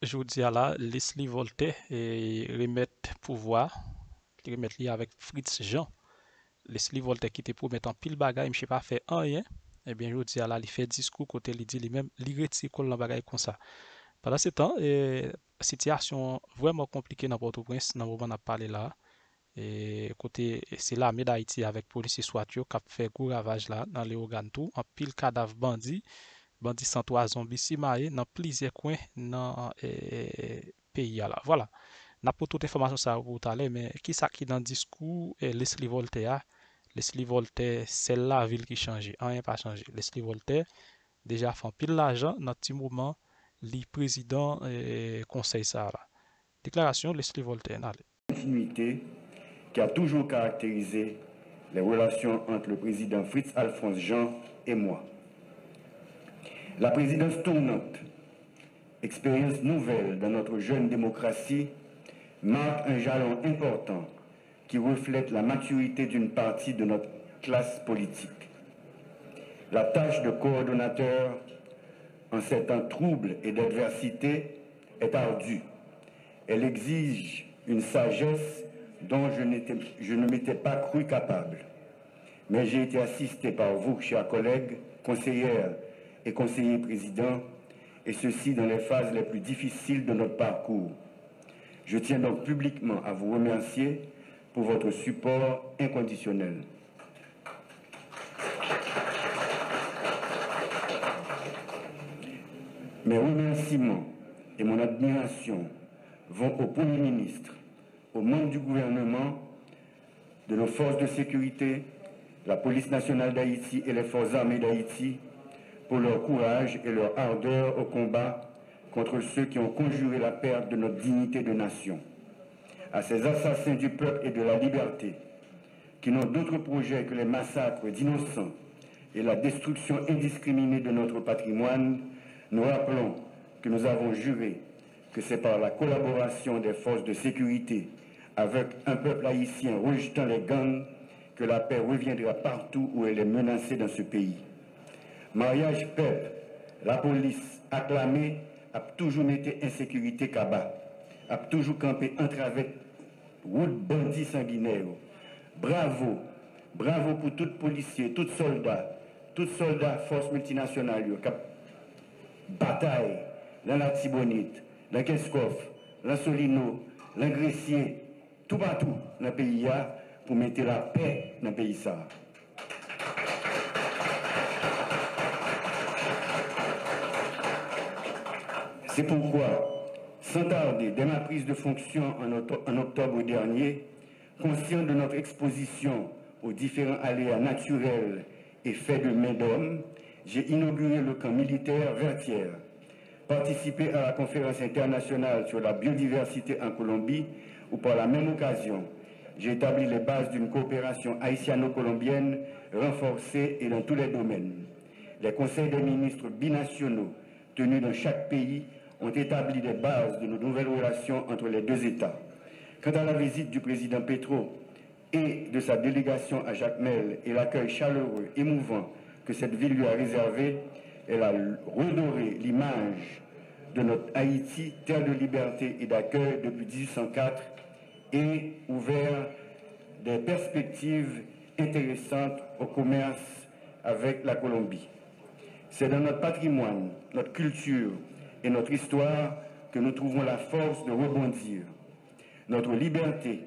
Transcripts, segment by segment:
je vous dis à la, Leslie Voltaire et remettre pouvoir, remettre lié avec Fritz Jean. Leslie Voltaire qui était pour mettre en pile bagaille, je pas fait rien. Eh bien, je vous dis à la, il fait discours côté, il dit lui-même, il retire le bagaille comme ça. Pendant ce temps, situation vraiment compliquée dans Port-au-Prince, dans le moment où on a parlé là. Et côté, c'est l'armée d'Haïti avec policiers soit qui a fait gros ravage là dans les organes tout, en pile cadavre bandit, bandit 103 zombies si maillé dans plusieurs coins dans pays là. Voilà. N'a pas toute information ça pour tout à l'heure, mais qui ça qui dans le discours Leslie Voltaire, Leslie Voltaire, c'est la ville qui change, rien pas changé. Leslie Voltaire déjà fait pile l'argent dans petit moment, le président conseil ça là. Déclaration Leslie Voltaire. Allez. Continuité qui a toujours caractérisé les relations entre le président Fritz Alphonse Jean et moi. La présidence tournante, expérience nouvelle dans notre jeune démocratie, marque un jalon important qui reflète la maturité d'une partie de notre classe politique. La tâche de coordonnateur en ces temps troubles et d'adversité est ardue. Elle exige une sagesse dont je ne m'étais pas cru capable. Mais j'ai été assisté par vous, chers collègues, conseillères et conseillers présidents, et ceci dans les phases les plus difficiles de notre parcours. Je tiens donc publiquement à vous remercier pour votre support inconditionnel. Mes remerciements et mon admiration vont au Premier ministre, aux membres du gouvernement, de nos forces de sécurité, la police nationale d'Haïti et les forces armées d'Haïti pour leur courage et leur ardeur au combat contre ceux qui ont conjuré la perte de notre dignité de nation. À ces assassins du peuple et de la liberté, qui n'ont d'autre projet que les massacres d'innocents et la destruction indiscriminée de notre patrimoine, nous rappelons que nous avons juré que c'est par la collaboration des forces de sécurité avec un peuple haïtien rejetant les gangs que la paix reviendra partout où elle est menacée dans ce pays. Mariage peuple, la police acclamée a toujours mis insécurité cabas, a toujours campé entravé route bandits sanguinaires. Bravo, bravo pour tout policier, tout soldat force multinationale qui bataille dans la Tibonite, dans Keskov, dans Solino, dans Gressier, tout partout dans le pays pour mettre la paix dans le pays ça. C'est pourquoi, sans tarder, dès ma prise de fonction en octobre dernier, conscient de notre exposition aux différents aléas naturels et faits de main d'homme, j'ai inauguré le camp militaire Vertières, participé à la conférence internationale sur la biodiversité en Colombie, où par la même occasion, j'ai établi les bases d'une coopération haïtiano-colombienne renforcée et dans tous les domaines. Les conseils des ministres binationaux tenus dans chaque pays ont établi les bases de nos nouvelles relations entre les deux États. Quant à la visite du président Petro et de sa délégation à Jacmel et l'accueil chaleureux, émouvant que cette ville lui a réservé, elle a redoré l'image de notre Haïti, terre de liberté et d'accueil depuis 1804, et ouvert des perspectives intéressantes au commerce avec la Colombie. C'est dans notre patrimoine, notre culture et notre histoire que nous trouvons la force de rebondir. Notre liberté,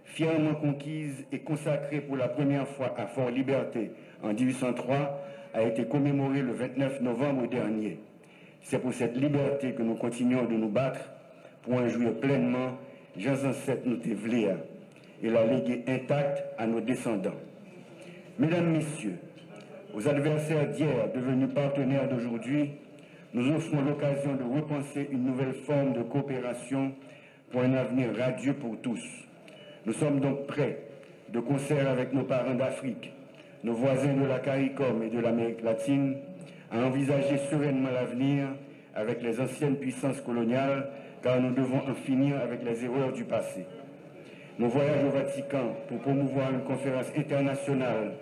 fièrement conquise et consacrée pour la première fois à Fort-Liberté en 1803, a été commémorée le 29 novembre dernier. C'est pour cette liberté que nous continuons de nous battre pour en jouir pleinement, Jean ancêtres nous tévléa, et la léguer intacte à nos descendants. Mesdames, Messieurs, aux adversaires d'hier devenus partenaires d'aujourd'hui, nous offrons l'occasion de repenser une nouvelle forme de coopération pour un avenir radieux pour tous. Nous sommes donc prêts, de concert avec nos parents d'Afrique, nos voisins de la CARICOM et de l'Amérique latine, à envisager sereinement l'avenir avec les anciennes puissances coloniales, car nous devons en finir avec les erreurs du passé. Mon voyage au Vatican pour promouvoir une conférence internationale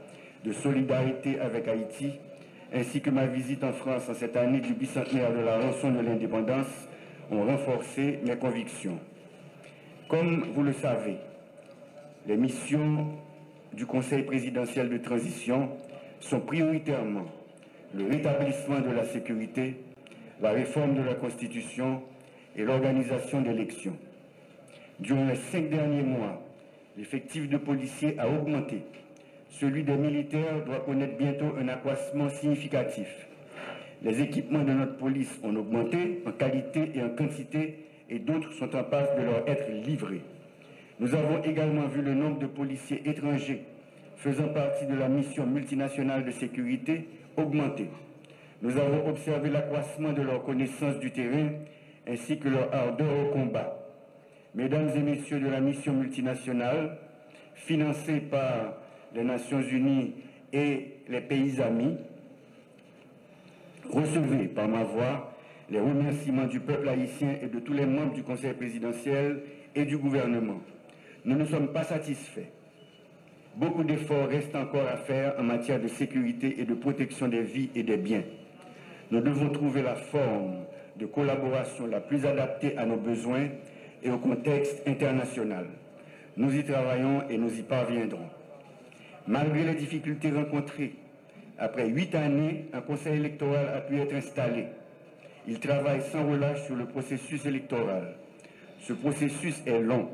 de solidarité avec Haïti, ainsi que ma visite en France en cette année du bicentenaire de la rançon de l'indépendance, ont renforcé mes convictions. Comme vous le savez, les missions du Conseil présidentiel de transition sont prioritairement le rétablissement de la sécurité, la réforme de la Constitution et l'organisation d'élections. Durant les 5 derniers mois, l'effectif de policiers a augmenté. Celui des militaires doit connaître bientôt un accroissement significatif. Les équipements de notre police ont augmenté en qualité et en quantité et d'autres sont en passe de leur être livrés. Nous avons également vu le nombre de policiers étrangers faisant partie de la mission multinationale de sécurité augmenter. Nous avons observé l'accroissement de leur connaissance du terrain ainsi que leur ardeur au combat. Mesdames et messieurs de la mission multinationale, financée par les Nations Unies et les pays amis, recevez par ma voix les remerciements du peuple haïtien et de tous les membres du Conseil présidentiel et du gouvernement. Nous ne sommes pas satisfaits. Beaucoup d'efforts restent encore à faire en matière de sécurité et de protection des vies et des biens. Nous devons trouver la forme de collaboration la plus adaptée à nos besoins et au contexte international. Nous y travaillons et nous y parviendrons. Malgré les difficultés rencontrées, après 8 années, un conseil électoral a pu être installé. Il travaille sans relâche sur le processus électoral. Ce processus est long,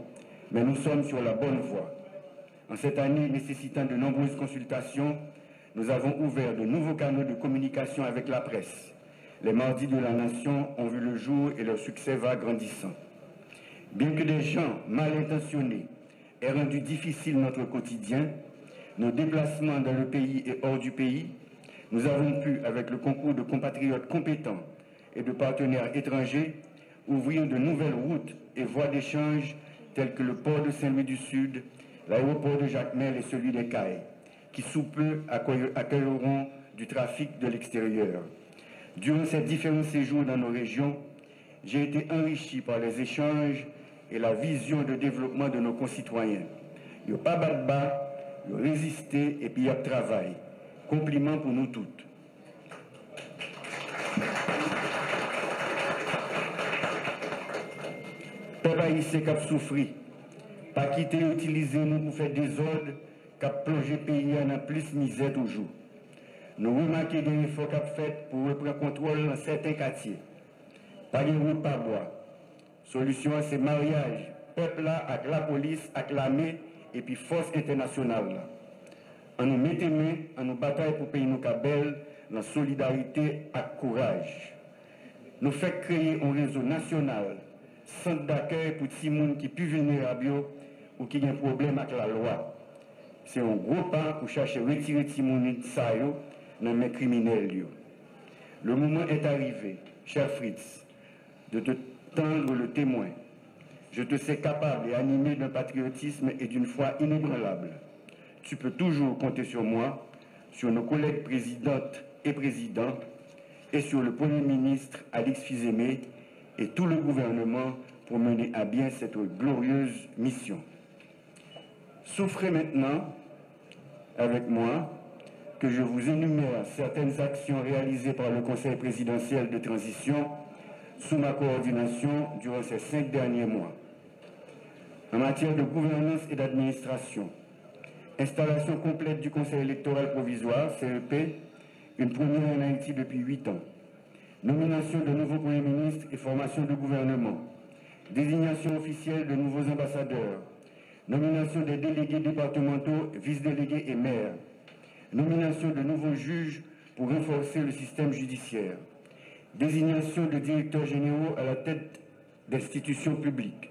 mais nous sommes sur la bonne voie. En cette année nécessitant de nombreuses consultations, nous avons ouvert de nouveaux canaux de communication avec la presse. Les mardis de la nation ont vu le jour et leur succès va grandissant. Bien que des gens mal intentionnés aient rendu difficile notre quotidien, nos déplacements dans le pays et hors du pays, nous avons pu, avec le concours de compatriotes compétents et de partenaires étrangers, ouvrir de nouvelles routes et voies d'échange telles que le port de Saint-Louis du Sud, l'aéroport de Jacmel et celui des Cayes, qui sous peu accueilleront du trafic de l'extérieur. Durant ces différents séjours dans nos régions, j'ai été enrichi par les échanges et la vision de développement de nos concitoyens. Il n'y a pas bas, il y a résister et puis il y a travail. Compliment pour nous toutes. Peuple haïtien qui a souffert, pas quitter utiliser nous pour faire des ordres qui a plongé le pays en plus misère toujours. Nous remarquons des efforts qui a fait pour reprendre contrôle dans certains quartiers. Pas de route, pas bois. Solution, c'est mariage. Peuple là, avec la police, avec l'armée et puis force internationale. On nous met main, on nous bataille pour payer nos cabelles, dans solidarité et courage. Nous faisons créer un réseau national, centre d'accueil pour tous les gens qui sont plus vulnérables ou qui ont un problème avec la loi. C'est un gros pas pour chercher à retirer les gens dans les criminels. Le moment est arrivé, cher Fritz, de te tendre le témoin. Je te sais capable et animé d'un patriotisme et d'une foi inébranlable. Tu peux toujours compter sur moi, sur nos collègues présidentes et présidents, et sur le Premier ministre Alix Fils-Aimé et tout le gouvernement pour mener à bien cette glorieuse mission. Souffrez maintenant avec moi que je vous énumère certaines actions réalisées par le Conseil présidentiel de transition sous ma coordination durant ces 5 derniers mois. En matière de gouvernance et d'administration, installation complète du Conseil électoral provisoire, CEP, une première en Haïti depuis 8 ans. Nomination de nouveaux premiers ministres et formation de gouvernement. Désignation officielle de nouveaux ambassadeurs. Nomination des délégués départementaux, vice-délégués et maires. Nomination de nouveaux juges pour renforcer le système judiciaire. Désignation de directeurs généraux à la tête d'institutions publiques.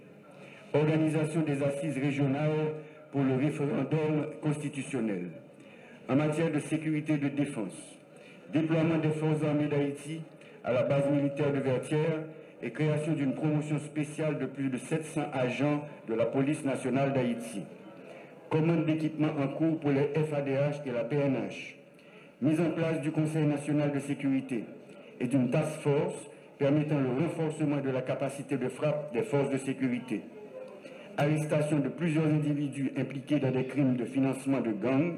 Organisation des assises régionales pour le référendum constitutionnel. En matière de sécurité et de défense, déploiement des forces armées d'Haïti à la base militaire de Vertières et création d'une promotion spéciale de plus de 700 agents de la police nationale d'Haïti. Commande d'équipements en cours pour les FADH et la PNH. Mise en place du Conseil national de sécurité et d'une task force permettant le renforcement de la capacité de frappe des forces de sécurité. Arrestation de plusieurs individus impliqués dans des crimes de financement de gangs.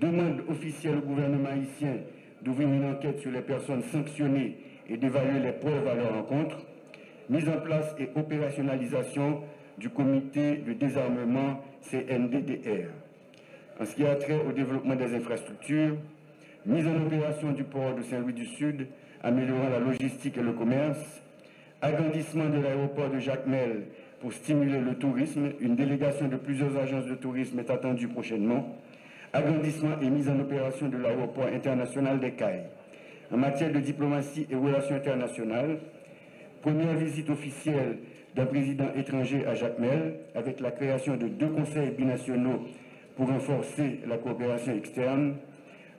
Demande officielle au gouvernement haïtien d'ouvrir une enquête sur les personnes sanctionnées et d'évaluer les preuves à leur encontre. mise en place et opérationnalisation du comité de désarmement CNDDR. En ce qui a trait au développement des infrastructures, mise en opération du port de Saint-Louis du Sud, améliorant la logistique et le commerce, agrandissement de l'aéroport de Jacmel pour stimuler le tourisme, une délégation de plusieurs agences de tourisme est attendue prochainement, agrandissement et mise en opération de l'aéroport international des Cayes. En matière de diplomatie et relations internationales, première visite officielle d'un président étranger à Jacmel, avec la création de 2 conseils binationaux pour renforcer la coopération externe,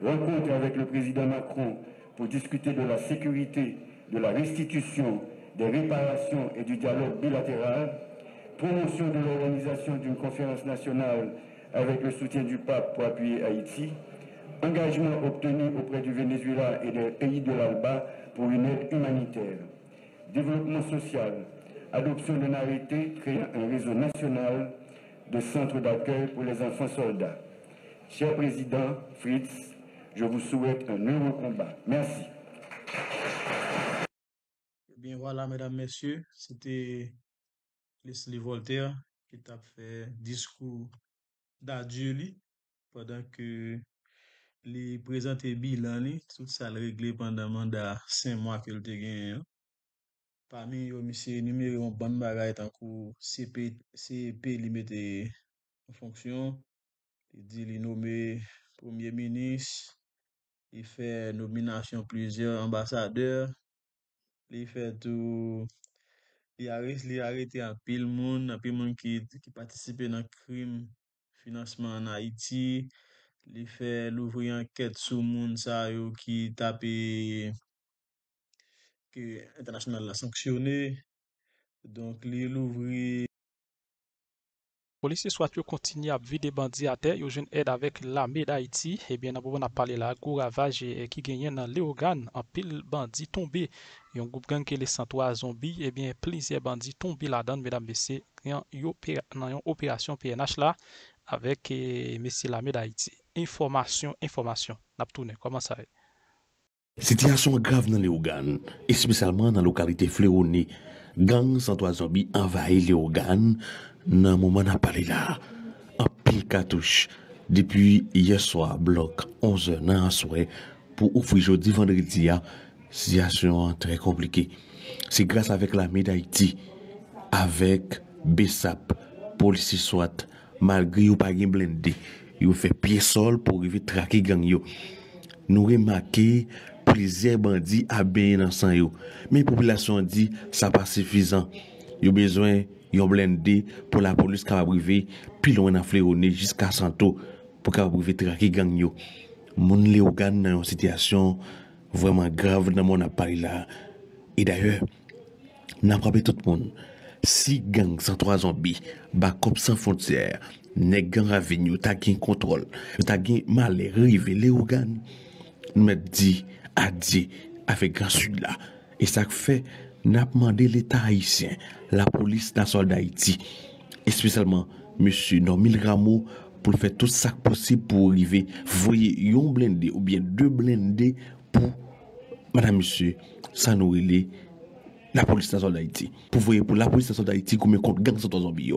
rencontre avec le président Macron pour discuter de la sécurité, de la restitution, des réparations et du dialogue bilatéral, promotion de l'organisation d'une conférence nationale avec le soutien du pape pour appuyer Haïti, engagement obtenu auprès du Venezuela et des pays de l'ALBA pour une aide humanitaire, développement social, adoption d'un arrêté créant un réseau national de centres d'accueil pour les enfants soldats. Cher Président Fritz, je vous souhaite un heureux combat. Merci. Eh bien voilà, mesdames, messieurs, c'était Leslie Voltaire qui t'a fait discours d'adieu pendant que les présentés bilan, tout ça le réglé pendant mandat 5 mois que le te gagné. Parmi eux, monsieur numéro 1 bonne bagaille tant que CP li mette en fonction. Il dit il nommé premier ministre, il fait nomination plusieurs ambassadeurs, il fait tout, il arrêté un pile monde qui participait dans le crime financement en Haïti, il fait l'ouvrir enquête sur monde ça yo qui tapé que international l'a sanctionné. Donc il ouvrir Policiers soit yo continue à vider bandits à terre, yo jeune aide avec l'armée d'Haïti. Eh bien, on a parlé là, gros ravage qui gagne dans Léogane, en pile bandits tombés. Yon groupe gang qui les 103 zombies, eh bien, plusieurs bandits tombés là-dedans, mesdames, messieurs, dans une opération PNH là, avec messieurs l'armée d'Haïti. Information, n'a tourné, comment ça est? Situation grave dans Léogane, et spécialement dans la localité Fléoné. Gang 103 zombies envahit Léogane. Dans le moment où on a parlé là, en pile cartouche, depuis hier soir, bloc 11h dans un soir, pour ouvrir jeudi vendredi, situation très compliquée. C'est grâce avec l'armée d'Haïti, avec BESAP, police SWAT, malgré ou pas gen blindé, ils ont fait pied sol pour arriver traquer gang yo. Nous remarquons plusieurs bandits à bien dans sang yo. Mais la population dit ça pas suffisant. Ils ont besoin yon blindé pour la police capable arriver puis loin en Fléoné jusqu'à Santo pour capable arriver traquer gang yo. Moun Léogane dans une situation vraiment grave dans mon appareil là. Et d'ailleurs, n'a pas tout le monde. Si gang 103 zombies, backup sans frontières, nèg gang avenue, ta gen contrôle, ta gen malheur rive Léogane, nous dit adieu avec grand sud là. Et ça fait n'a demandé l'État haïtien, la police nationale d'Haïti, et spécialement monsieur Normil Rameau pour faire tout ça possible pour arriver, voyez yon blindé ou bien 2 blindés pour madame monsieur, ça nous relait la police nationale d'Haïti. Pour voyez pour la police nationale d'Haïti comme contre gang 103 zombies.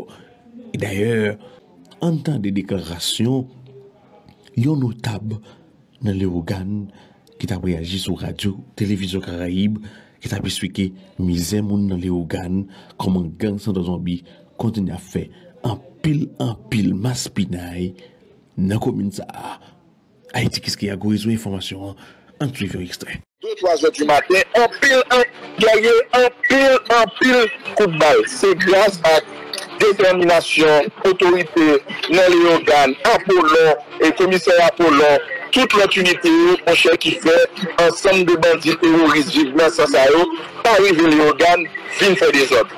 Et d'ailleurs, en temps de déclaration, yon notable dans Léogane qui a réagi sur radio, télévision Caraïbe, qui t'a expliqué misère moun dans Léogane, comment gang 103 zombies continue à faire en pile masse pinaille dans commune ça. Haïti qu'est-ce qu'il y a besoin d'informations en suivant extrait. 2-3 heures du matin, en pile coup de balle. C'est grâce à détermination, autorité, dans Léogane, Apollon et commissaire Apollon, toute l'autre unité, mon cher qui fait ensemble de bandits terroristes vivement sans ça, pas arriver Léogane, fin faire des ordres.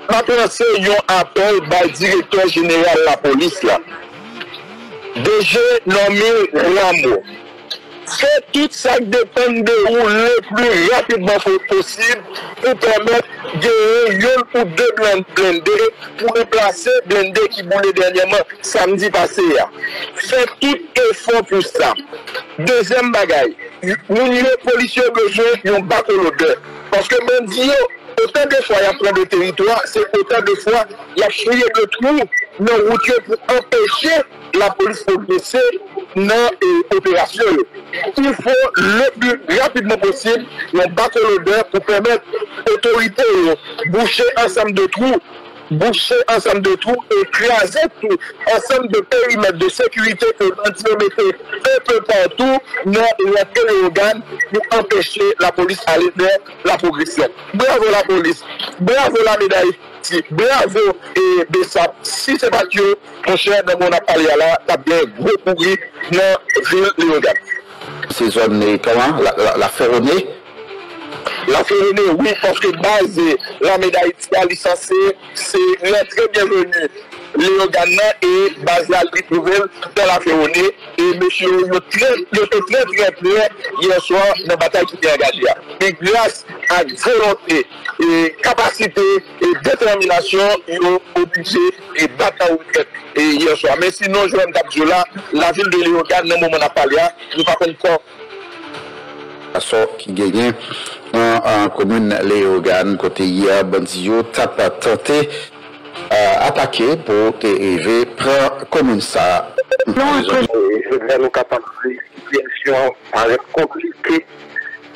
Maintenant, c'est un appel par le directeur général de la police là. DG nommé Rameau. Fait tout ça qui dépend de vous le plus rapidement possible pour permettre de gagner ou 2 blindés pour remplacer blindés qui boulaient dernièrement samedi passé. Fait tout effort pour ça. Deuxième bagaille, nous les policiers besoin d'un bac l'odeur. Parce que même dit autant de fois il y a plein de territoire, c'est autant de fois il y a fouillé le trou dans la route pour empêcher la police progresser dans l'opération. Il faut le plus rapidement possible battre l'odeur pour permettre aux autorités de boucher ensemble de trous, écraser tout ensemble de périmètres de sécurité que l'on mettait un peu partout dans les organes pour empêcher la police d'aller vers la progression. Bravo la police, bravo la médaille, bravo et Bessap. Si c'est pas Dieu, mon cher, dans mon appel là, t'as bien gros pourri dans la ville de l'organe. Ces zones, comment la Ferronée? La Ferronée, oui, parce que base la médaille licenciée, c'est très bienvenu. Léo Gana et Basal Nouvelle dans la Ferronée. Et monsieur, il était très prêt hier soir dans la bataille qui était engagée. Et grâce à volonté, et capacité et détermination, ils ont obligé et battre la retraite hier soir. Mais sinon, Joël Dabjola, la ville de Léo Gana, dans le moment où on a parlé, nous ne pouvons pas encore. Qui gagne en commune Léogane, côté hier, Bandio, t'a tenté attaquer pour arriver prendre commune ça. Non, je vais nous capables de situation paraît compliquée.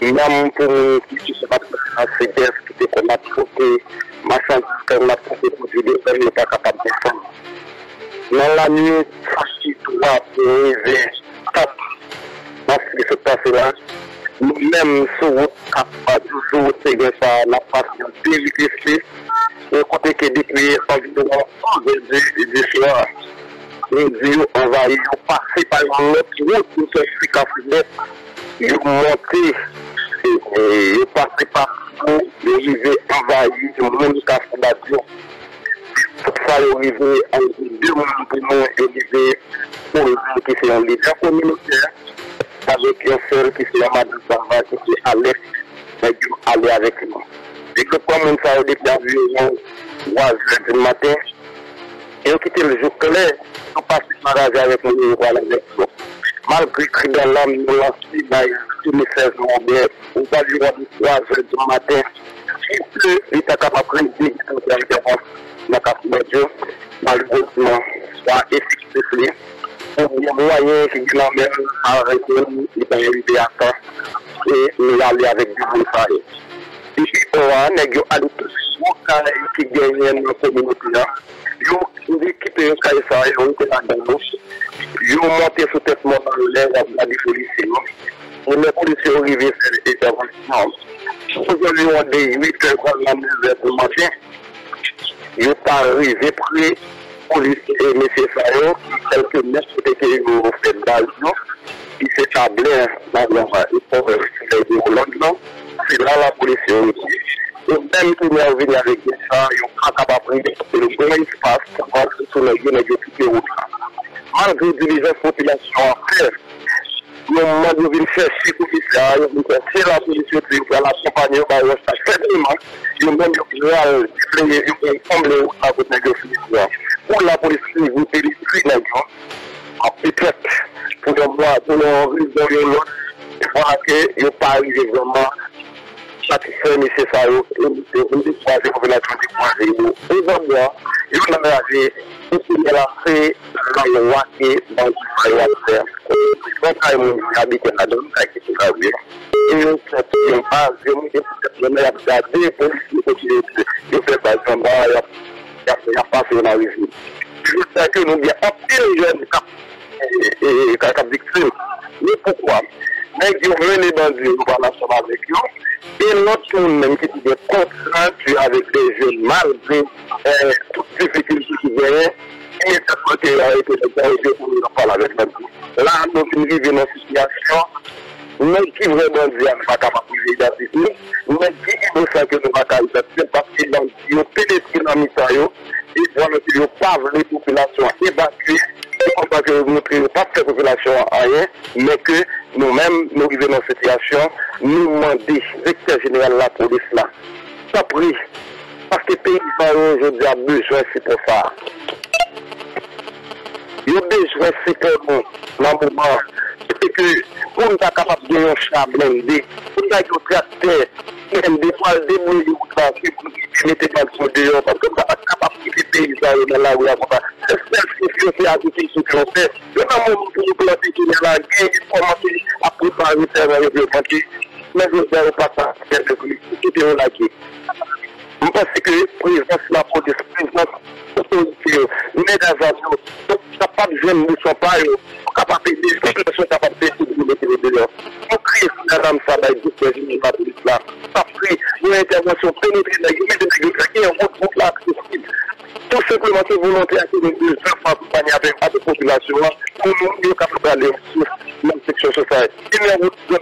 Même pour nous qui ne sont pas assez bien, qui étaient comme la faute, marchandises comme la faute, produits de paix, n'est pas capable de faire. Dans la nuit, facile, droit, pour arriver, top, dans ce qui se passe là. Nous-mêmes, sur route, capables toujours de faire la passion périphérique, et côté que depuis environ 11 soir, nous envahir, passer par l'autre route pour se faire ils monter, et passer par où, arriver envahir, le monde qui a fait pour ça, arriver à deux mondes pour nous, arriver pour les gens qui sont en leader communautaire. Avec un seul qui se llama de Sava, qui est à l'est, mais qui aller avec nous. Et que comme ça, depuis environ 3 heures du matin, et on quitté le jour clair, on passe le mariage avec nous, et voilà avec nous. Malgré que dans l'âme, nous lançons tous les 16 mois, on va lui voir 3 heures du matin, si il est capable de dire que la capacité, malheureusement, soit efficace. Il y a moyen qui est même arrêté, il est arrivé à temps et nous aller avec du bon travail. Ici, on a allé tous qui gagnent dans la communauté. Ils ont quitté un cahier ça, ils ont été dans la douche. Ils ont monté sous tête dans l'air à des policiers. Et les policiers ont arrivé à faire l'intervention. Aujourd'hui, on est 8 heures à 9 heures du matin. Ils sont arrivés près. Police et M. Fayo, quelques mètres qui ont fait de l'avion, qui s'établit dans l'Hollande. C'est là la police aussi. Et même qui est venu avec ça, ils ont capable de le bon espace pour voir sur les gens qui ont été malgré l'utilisation de la population à faire, nous avons vu chercher commissaire, nous avons cherché la police pour l'accompagner par le faiblement, nous avons déployé une assemblée à votre négociation. Pour la police, vous pénétrez les gens, peut-être pour le voir, pour le raison et voir qu'il n'y a pas arrivé vraiment satisfait nécessaire et nous devons choisir la population de croiser. Et donc, nous avons continué à faire la loi qui est dans le foyer à faire. Donc, nous habitons la donne, qui est gravée. Et nous sommes pas, nous avons regardé pour nous faire pas de il n'y a pas fait la revue. Je sais que nous avons un jeune cap victime. Mais pourquoi? Mais ils ont mené dans une relation avec eux. Et l'autre même qui était contraint avec des jeunes malgré toutes les difficultés qui viennent. Et ça peut être pour nous parler avec nous. Là, nous arrivons dans une situation. Mais qui vraiment dit à pas capable d'identifier, mais qui nous sait que nous pas capable d'identifier parce qu'ils ont pénétré dans l'Italie et voilà qu'ils n'ont pas vu les populations évacuées, et pas que nous ne pas de population à rien, mais que nous-mêmes, nous vivons dans cette situation, nous demandons, directeur général de la police là, ça prie, parce que les pays aujourd'hui ont besoin c'est pour ça. Ils ont besoin c'est pour nous, dans le moment. C'est que pour nous être capable de faire un chat blindé, pour nous être tracteur, même des fois, des mots de qui mettaient dans le dehors, parce que ça va capable de quitter les paysans dans la rue. C'est ce que c'est à tout ce que l'on fait. Le moment où nous plantons qui est là, il commence à préparer faire un développement qui, mais je ne vais pas ça, c'est le qui est là. Je pense que la présidence, la présidence, l'autorité, les avions, capables de jeunes ne sont pas capables de payer, les populations sont capables de payer pour mettre les dehors. Nous créons Madame Sabaï, la police là. Après, une intervention pénétrée dans les qui est un groupe là accessible. Tout simplement, c'est volontaire que nous devons accompagner avec la population pour nous capables d'aller sur la section sociale. Et nous de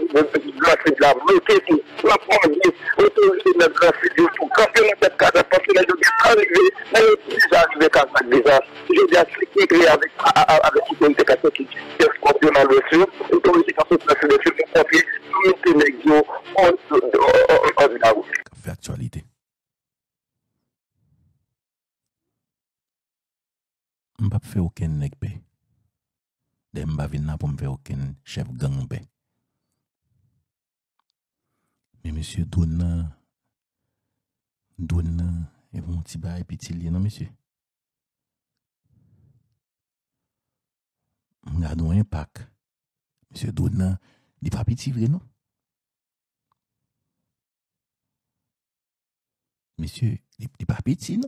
la bloquer tout, la prendre, l'autorité de la grâce pour camper dans cette cadre, parce que les gens sont arrivés, mais ils sont déjà arrivés quand même déjà. Je dis à ce qui est avec l'autorité catholique qui est scorpion dans le sud, l'autorité catholique dans le sud, nous confier l'unité négio en la route. Fait actualité. Je ne vais pas faire aucun nègre paix. Je ne vais pas venir pour me faire aucun chef gang paix. Mais monsieur donne et mon petit bail petit non monsieur. Regardons un pack. Monsieur donne il pas petit vrai non? Monsieur, il pas petit non?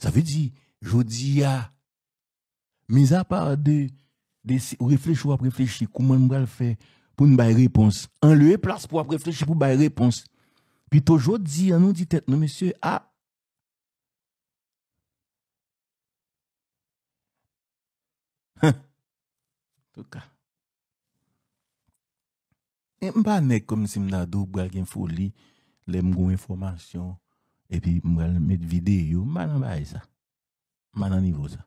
Ça veut dire, je dis à, mis à part de réfléchir, comment on va le faire pour une bonne réponse. En lieu place pour réfléchir pour une bonne réponse. Puis toujours dit, on nous dit tête, non, monsieur, ah. En tout cas. Et m'pa nek comme si m'na do bral gen folie, les m'gon information, et puis m'bral mettre vidéo, m'pa nan bay ça. M'pa nan niveau ça.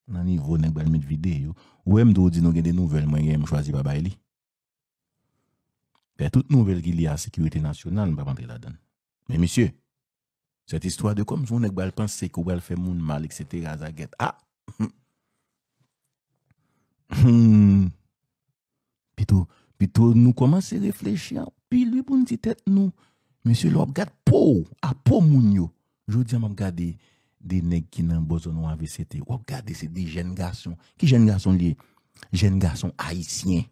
Nan niveau nek bral mettre vidéo. Ou m'do di nou gen des nouvelles, moi gen choisi pa bay li. Mais toute nouvelle qui liée à la sécurité nationale, m'pa rentrer là-dedans. Mais monsieur, cette histoire de comme si on nek bral penser qu'on bral faire moun mal, etc. Zaget. Ah! Plutôt nous commencer à réfléchir, puis lui pour nous dire tête nous, monsieur l'on regarde à peau moun yo. Je dis m'a regarder des nèg qui nan besoin ou AVCT. Ou regarder c'est des jeunes garçons. Qui jeunes garçons liés? Jeunes garçons haïtiens.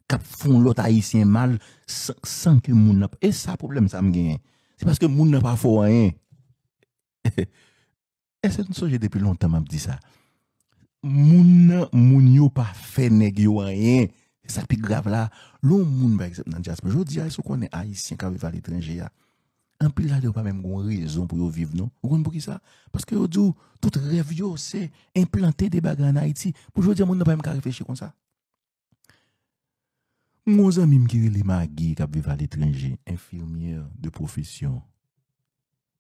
Qui font l'autre haïtien mal sans que moun n'a. Et ça problème ça me gagne. C'est parce que moun n'a pas fait rien. Et c'est une chose depuis longtemps m'a dit ça. Moun yo pas fait nèg yo rien. C'est ça plus grave là. L'on moun par exemple dans diaspora. Je dis est-ce qu'on est haïtien qui vivent à l'étranger là. En plus là, il pas même une raison pour vivre non. Vous comprenez pour qui ça? Parce que tout rêve yo c'est implanter des bagages en Haïti. Pour je dire moun n'a pas même réfléchir comme ça. Mon ami qui les magui qui vivent à l'étranger, infirmière de profession.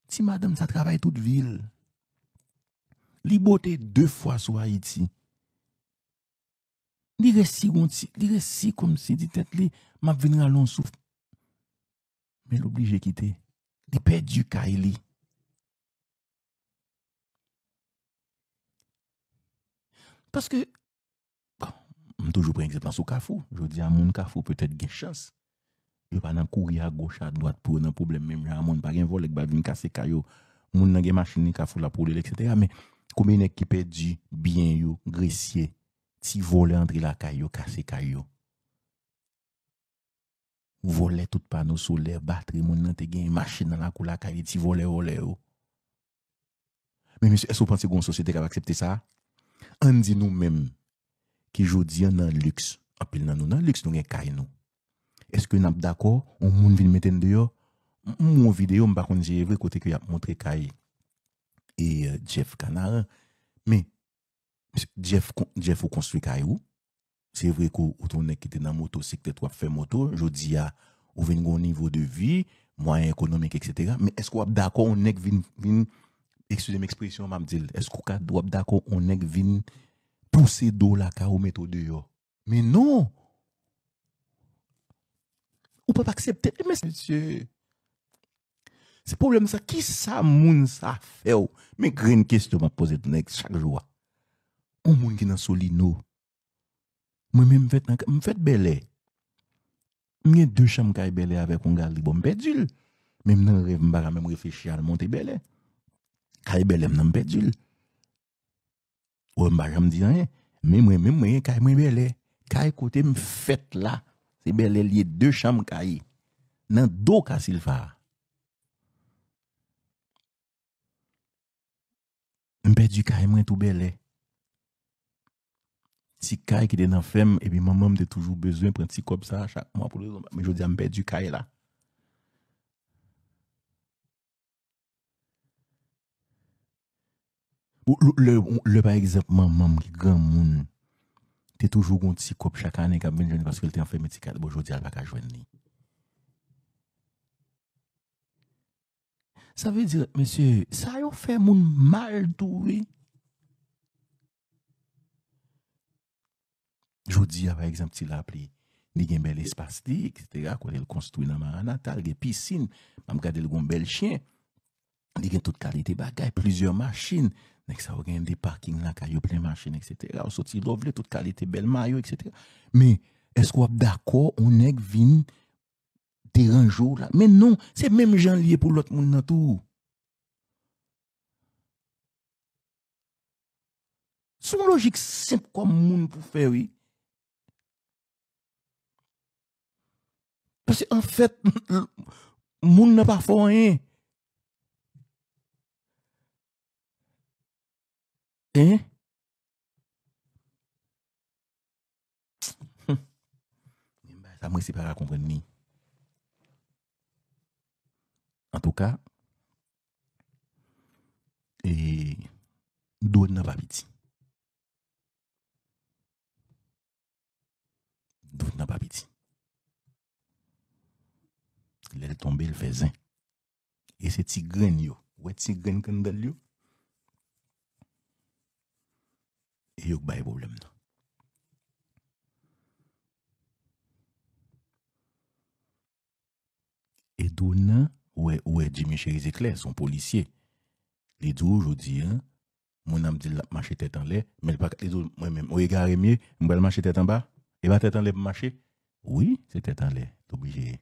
Si madame ça travaille toute ville. Li botte 2 fois sur Haïti. Li resti comme si dit tête li m'a venir à long souffle. Mais l'obligé quitter. Li perdu Kaili. Parce que bon, toujours prendre exemple sur Carrefour, je dis à mon Carrefour peut-être gain chance. Yo pas nan courir à gauche à droite pour un problème même à mon pas gen vol qui va venir casser caillou. Moun nan gen machine Carrefour la pour etc. Mais combien nèg qui perdu bien yo grecier ti voler entre la caillou casser caillou voler tout panneau solaire batterie moun nan te gen machine dans la cou la caillou ti voler mais monsieur est-ce que vous pensez qu'on société qui va accepter ça on dit nous même qui jodi dans luxe en pile dans nous dans luxe nous gen caillou nous est-ce que nous d'accord on moun vinn mettre dehors mon vidéo m'pa konn j'ai vrai côté que y a montré caillou et Jeff Canaran mais Jeff ou construit caillou c'est vrai qu'on tourne qui était dans moto cycle toi fait moto jodi a ou vinn gon niveau de vie moyen économique etc. mais est-ce qu'on d'accord on nèg vinn excusez m'expression m'a dit est-ce qu'on doit d'accord on nèg vinn pousser d'eau la ka ou mettre dehors mais non ou pas accepter mais monsieur c'est problème ça qui ça moun ça fait mais grande question m'a poser nèg chaque jour on moun qui dans solino Moi-même, je fais belé. J'ai 2 chambres qui belé avec un gars qui bon perdu. Même dans le rêve, je ne même réfléchir à monter belé. Quand belé, je perdu. Ou je ne dis rien. Mais moi-même, quand je belé, quand côté me fait là, c'est belé lié 2 chambres qui dans 2 cas Silva. Je perdu carrément tout belé. Si Kay qui est dans femme et puis maman a toujours besoin de prendre petit comme ça chaque mois pour le mais je dis me perdu Kay là. Le par exemple maman qui grand monde t'es toujours un petit cop chaque année qui vient parce qu'elle était en fait médical bon aujourd'hui elle va pas joindre ni. Ça veut dire monsieur ça yo fait moun mal tout oui. Je dis par exemple si l'appli il y a un bel espace etc. Quand elle construit dans Maranatha, il y a piscine, m'a regarder le bel chien. Il y a toute qualité bagaille, plusieurs machines. Nek ça y a des parkings là, il y a plein de machines, etc. On sorti lovely, toute qualité, belle maillot, etc. Mais est-ce qu'on est d'accord, on est vin dérangeau là? Mais non, c'est même gens lié pour l'autre monde dans tout. Son logique simple comme monde pour faire, oui. Parce qu'en fait, monde n'a pas fait rien. Hein? Ça, moi, c'est pas à comprendre ni. En tout cas, et d'où n'a pas petit. D'où n'a pas petit. Il est tombé, il fait zin. Et c'est tigren yo. Ouais, tigren kandal yo. Et yo ba problème. Et d'où ouais Jimmy Chéri clair, son policier. Les deux aujourd'hui, hein, mon âme dit la marcher tête en l'air, mais pas les deux moi-même. Au égard mieux, m'bal marcher tête en bas. Et va tête en l'air pour marcher. Oui, c'est tête en l'air, t'es obligé.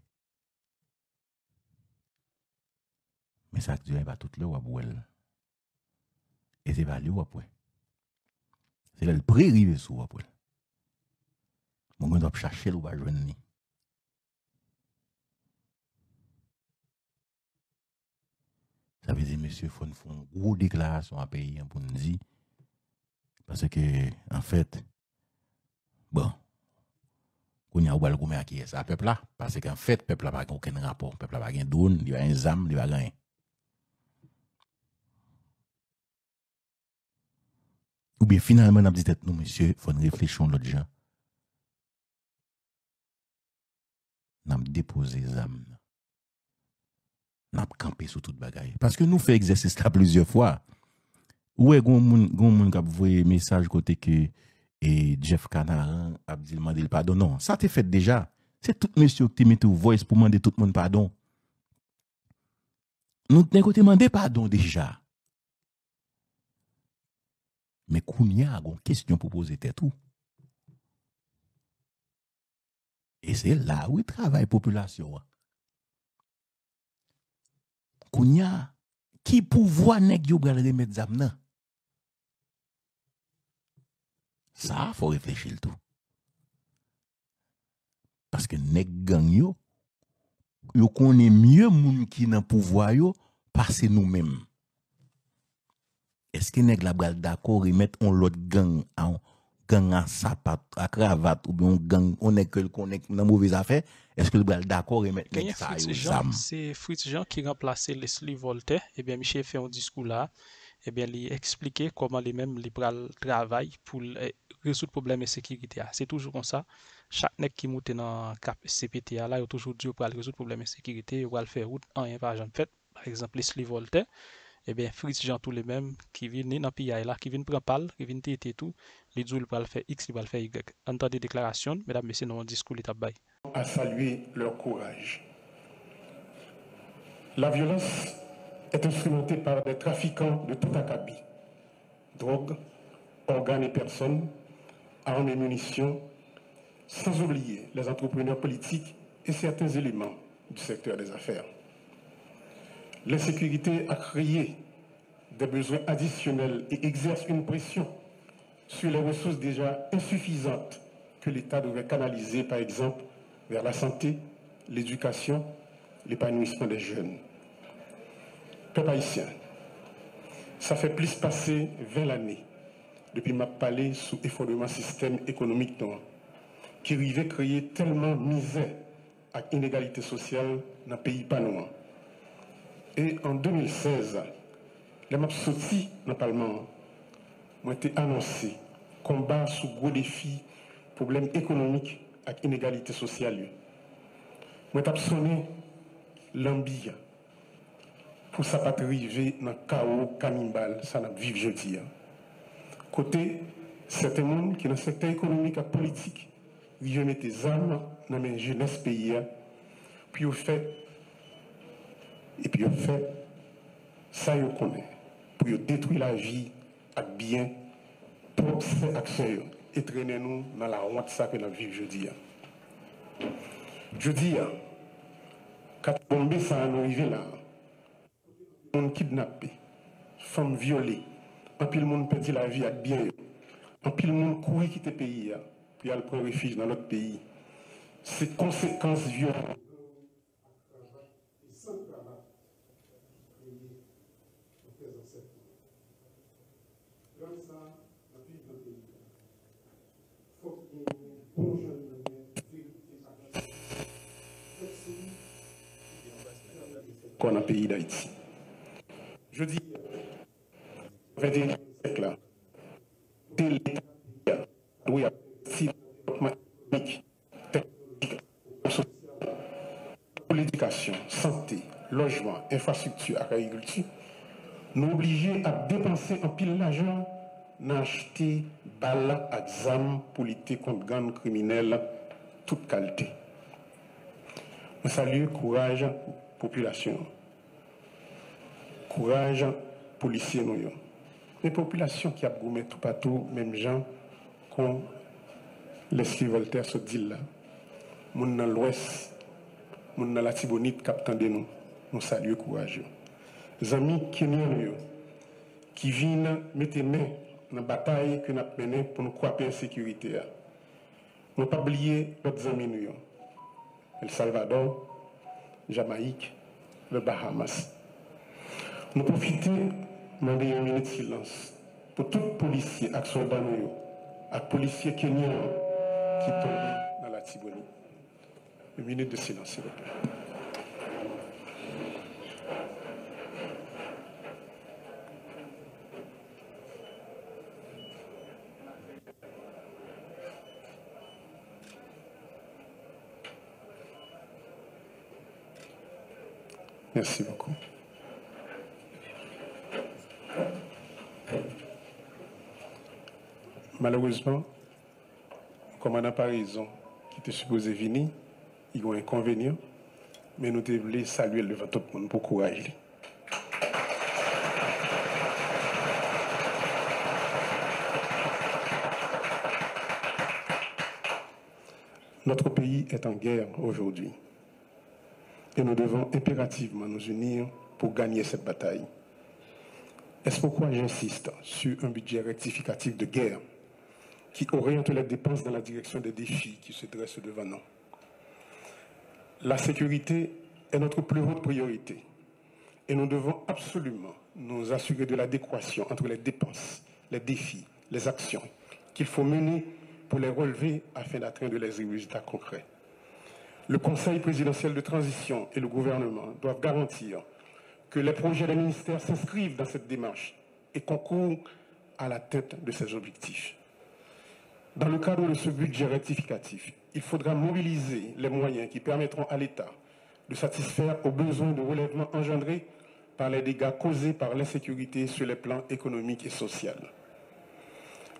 Mais ça Dieu va tout le wabouel. Et c'est value après. C'est là le pré-rive sous après. Mon gars doit chercher ou va joindre ni. Ça veut dire, monsieur, il faut une grosse déclaration à payer pour nous dire. Parce que, en fait, bon, qu'on y a oublié le qui est ça, peuple là. Parce qu'en fait, peuple là n'a pas aucun rapport. Peuple là n'a pas de drone, il n'y a pas un zam, il n'y a rien. Ou bien finalement, on a dit, nous, monsieur, il faut réfléchir l'autre gens. On a déposé les âmes. On a campé sur toute bagaille. Parce que nous faisons exercice là plusieurs fois. Où est-ce qu'on a envoyé message côté que Jeff Canaran a demandé le pardon? Non, ça t'est fait déjà. C'est tout monsieur qui met au voice pour demander tout le monde pardon. Nous t'avons demandé pardon déjà. Mais Kounia a une question pour poser tout. Et c'est là où il travaille population. Kounia, qui pouvoir nèg yo bral remettre zam nan? Ça, faut réfléchir tout. Parce que nèg gang yo connaît mieux moun qui nan pouvoir yo parce nous-mêmes. Est-ce que nèg la bral d'accord remettre on l'autre gang à sapat, à cravate ou bien gang on est que le connect dans mauvaise affaire? Est-ce que le bral d'accord remettre nèg ça yo zam? C'est Fritz Jean qui remplaçait Leslie Voltaire. Eh bien, Michel fait un discours là. Eh bien, il expliquait comment les mêmes libéraux travaillent pour résoudre problème de sécurité. C'est toujours comme ça. Chaque nèg qui monte dans cap CPTA là, il a toujours dit pour résoudre problème de sécurité, il va le faire route en pas jamais fait. Par exemple, Leslie Voltaire, eh bien, Fritz Jean tous les mêmes qui viennent dans PI là, qui viennent prendre parle, qui viennent téter tout, les dit il va le faire X, il va le faire Y. Entendez déclaration, mesdames, messieurs, dans un discours l'état bail. À saluer leur courage. La violence est instrumentée par des trafiquants de tout acabit. Drogue, organes et personnes, armes et munitions, sans oublier les entrepreneurs politiques et certains éléments du secteur des affaires. L'insécurité a créé des besoins additionnels et exerce une pression sur les ressources déjà insuffisantes que l'État devrait canaliser, par exemple, vers la santé, l'éducation, l'épanouissement des jeunes. Peuple haïtien, ça fait plus passer 20 années depuis ma parlé sous effondrement système économique qui arrivait à créer tellement misère et inégalité sociale dans le pays panois. Et en 2016, les maps sortis dans le Parlement ont été annoncés combat sous gros défis, problèmes économiques et inégalité sociale. Moi, j'ai sonné l'ambition pour ça pas arriver dans le chaos cannibale, ça n'a vivre jeudi. Côté, certains monde qui dans le secteur économique et politique, ils mettent des armes dans la jeunesse pays, puis ils fait, ça ils connaissent, pour détruire la vie et bien, pour ces actions et traîner nous dans la honte ça que nous vivons jeudi. Jeudi, quand bombes ça arrivé là, on kidnappé, femmes violées, un pile monde perdit la vie avec bien, un pile monde courir quitter le pays, puis aller prendre refuge dans notre pays. Ces conséquences violentes. Qu'on a pays d'Haïti. Je dis, 21e siècle là, l'État doit investir économique, technique, social, pour l'éducation, santé, logement, infrastructure et agriculture, nous obligés à dépenser un pile d'argent dans acheter balles et examens pour lutter contre gangs criminels toute qualité. Je salue courage population. Courage policiers nous. Les populations qui a gommé tout partout, même gens qu'on Leslie Voltaire se dit là. Moun dans l'ouest, moun dans la Tibonite captant de nous saluons courage. Les amis kenyans qui viennent mettre main dans la bataille que nous avons menée pour nous croiser en sécurité. Nous ne pas oublier notre amis nous. El Salvador, Jamaïque, le Bahamas. Nous profitons de une minute de silence pour tous les policiers et soldats et policiers kenyans qui tombent dans la Tibonite. Une minute de silence, s'il vous plaît. Merci beaucoup. Malheureusement, le commandant Parison, qui était supposé venir, il y a un inconvénient, mais nous devons saluer devant tout le monde pour courage. Notre pays est en guerre aujourd'hui. Et nous devons impérativement nous unir pour gagner cette bataille. Est-ce pourquoi j'insiste sur un budget rectificatif de guerre qui oriente les dépenses dans la direction des défis qui se dressent devant nous. La sécurité est notre plus haute priorité et nous devons absolument nous assurer de l'adéquation entre les dépenses, les défis, les actions qu'il faut mener pour les relever afin d'atteindre les résultats concrets. Le Conseil présidentiel de transition et le gouvernement doivent garantir que les projets des ministères s'inscrivent dans cette démarche et concourent à l'atteinte de ces objectifs. Dans le cadre de ce budget rectificatif, il faudra mobiliser les moyens qui permettront à l'État de satisfaire aux besoins de relèvement engendrés par les dégâts causés par l'insécurité sur les plans économiques et sociaux.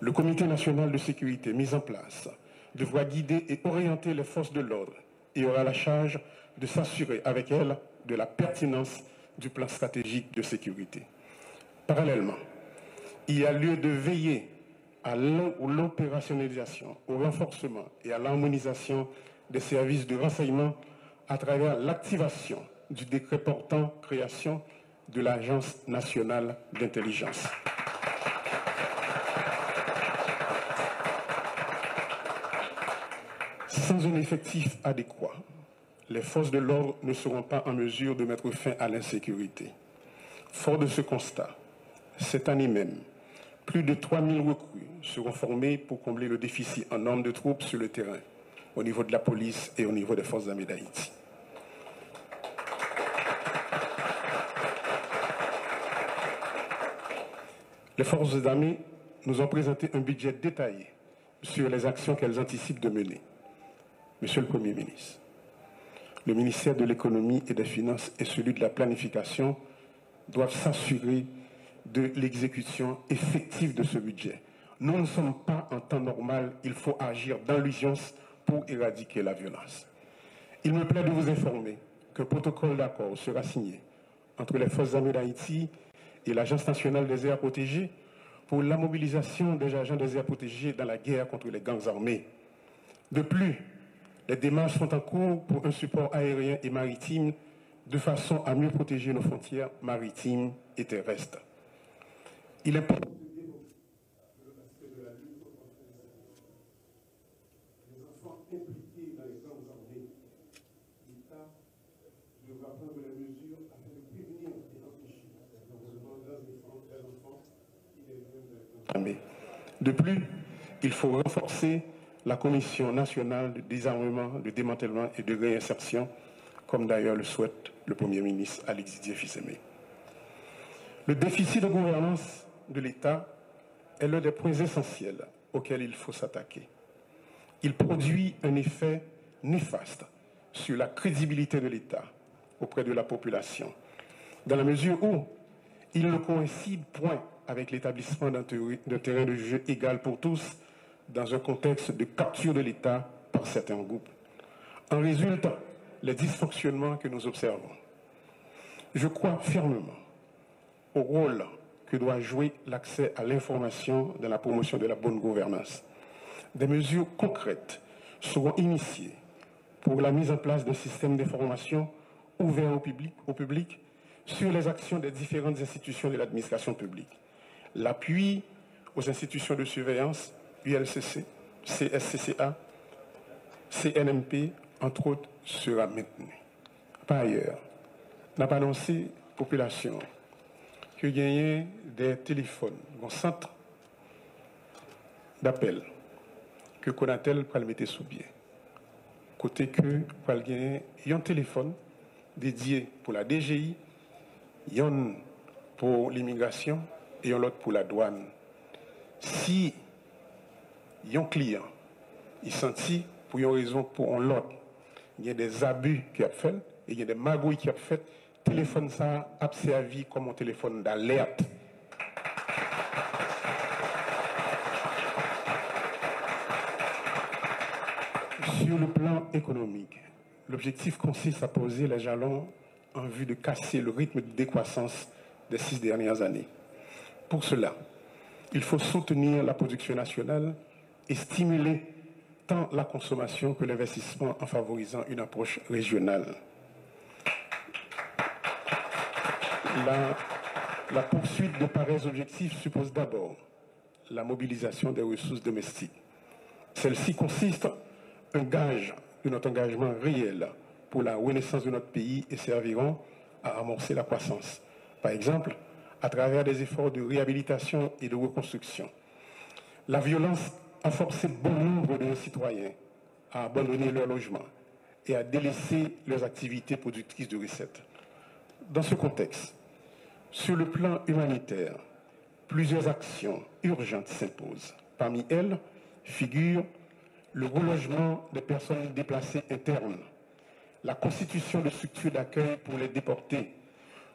Le Comité national de sécurité mis en place devra guider et orienter les forces de l'ordre et aura la charge de s'assurer avec elles de la pertinence du plan stratégique de sécurité. Parallèlement, il y a lieu de veiller à l'opérationnalisation, au renforcement et à l'harmonisation des services de renseignement à travers l'activation du décret portant création de l'Agence nationale d'intelligence. Sans un effectif adéquat, les forces de l'ordre ne seront pas en mesure de mettre fin à l'insécurité. Fort de ce constat, cette année même, plus de 3000 recrues seront formées pour combler le déficit en nombre de troupes sur le terrain, au niveau de la police et au niveau des forces armées d'Haïti. Les forces armées nous ont présenté un budget détaillé sur les actions qu'elles anticipent de mener. Monsieur le Premier ministre, le ministère de l'économie et des finances et celui de la planification doivent s'assurer de l'exécution effective de ce budget. Nous ne sommes pas en temps normal, il faut agir dans l'urgence pour éradiquer la violence. Il me plaît de vous informer qu'un protocole d'accord sera signé entre les forces armées d'Haïti et l'Agence nationale des aires protégées pour la mobilisation des agents des aires protégées dans la guerre contre les gangs armés. De plus, les démarches sont en cours pour un support aérien et maritime de façon à mieux protéger nos frontières maritimes et terrestres. Il est De plus, il faut renforcer la Commission nationale de désarmement, de démantèlement et de réinsertion, comme d'ailleurs le souhaite le Premier ministre Alexis Dié-Fissémé. Le déficit de gouvernance de l'État est l'un des points essentiels auxquels il faut s'attaquer. Il produit un effet néfaste sur la crédibilité de l'État auprès de la population, dans la mesure où il ne coïncide point avec l'établissement d'un terrain de jeu égal pour tous dans un contexte de capture de l'État par certains groupes. En résultent les dysfonctionnements que nous observons. Je crois fermement au rôle que doit jouer l'accès à l'information dans la promotion de la bonne gouvernance. Des mesures concrètes seront initiées pour la mise en place d'un système d'information ouvert au public sur les actions des différentes institutions de l'administration publique. L'appui aux institutions de surveillance, ULCC, CSCCA, CNMP, entre autres, sera maintenu. Par ailleurs, on a annoncé à la population que gagner des téléphones, un centre d'appel que Conatel peut le mettre sous pied. Côté que peut gagner un téléphone dédié pour la DGI, un pour l'immigration et l'autre pour la douane. Si un client il sentit pour une raison pour l'autre, il y a des abus qui a fait et il y a des magouilles qui a fait, téléphone ça a servi comme un téléphone d'alerte. Sur le plan économique, l'objectif consiste à poser les jalons en vue de casser le rythme de décroissance des 6 dernières années. Pour cela, il faut soutenir la production nationale et stimuler tant la consommation que l'investissement en favorisant une approche régionale. La poursuite de pareils objectifs suppose d'abord la mobilisation des ressources domestiques. Celle-ci consiste un gage de notre engagement réel pour la renaissance de notre pays et serviront à amorcer la croissance. Par exemple, à travers des efforts de réhabilitation et de reconstruction. La violence a forcé bon nombre de nos citoyens à abandonner leur logement et à délaisser leurs activités productrices de recettes. Dans ce contexte, sur le plan humanitaire, plusieurs actions urgentes s'imposent. Parmi elles figurent le relogement des personnes déplacées internes, la constitution de structures d'accueil pour les déportés,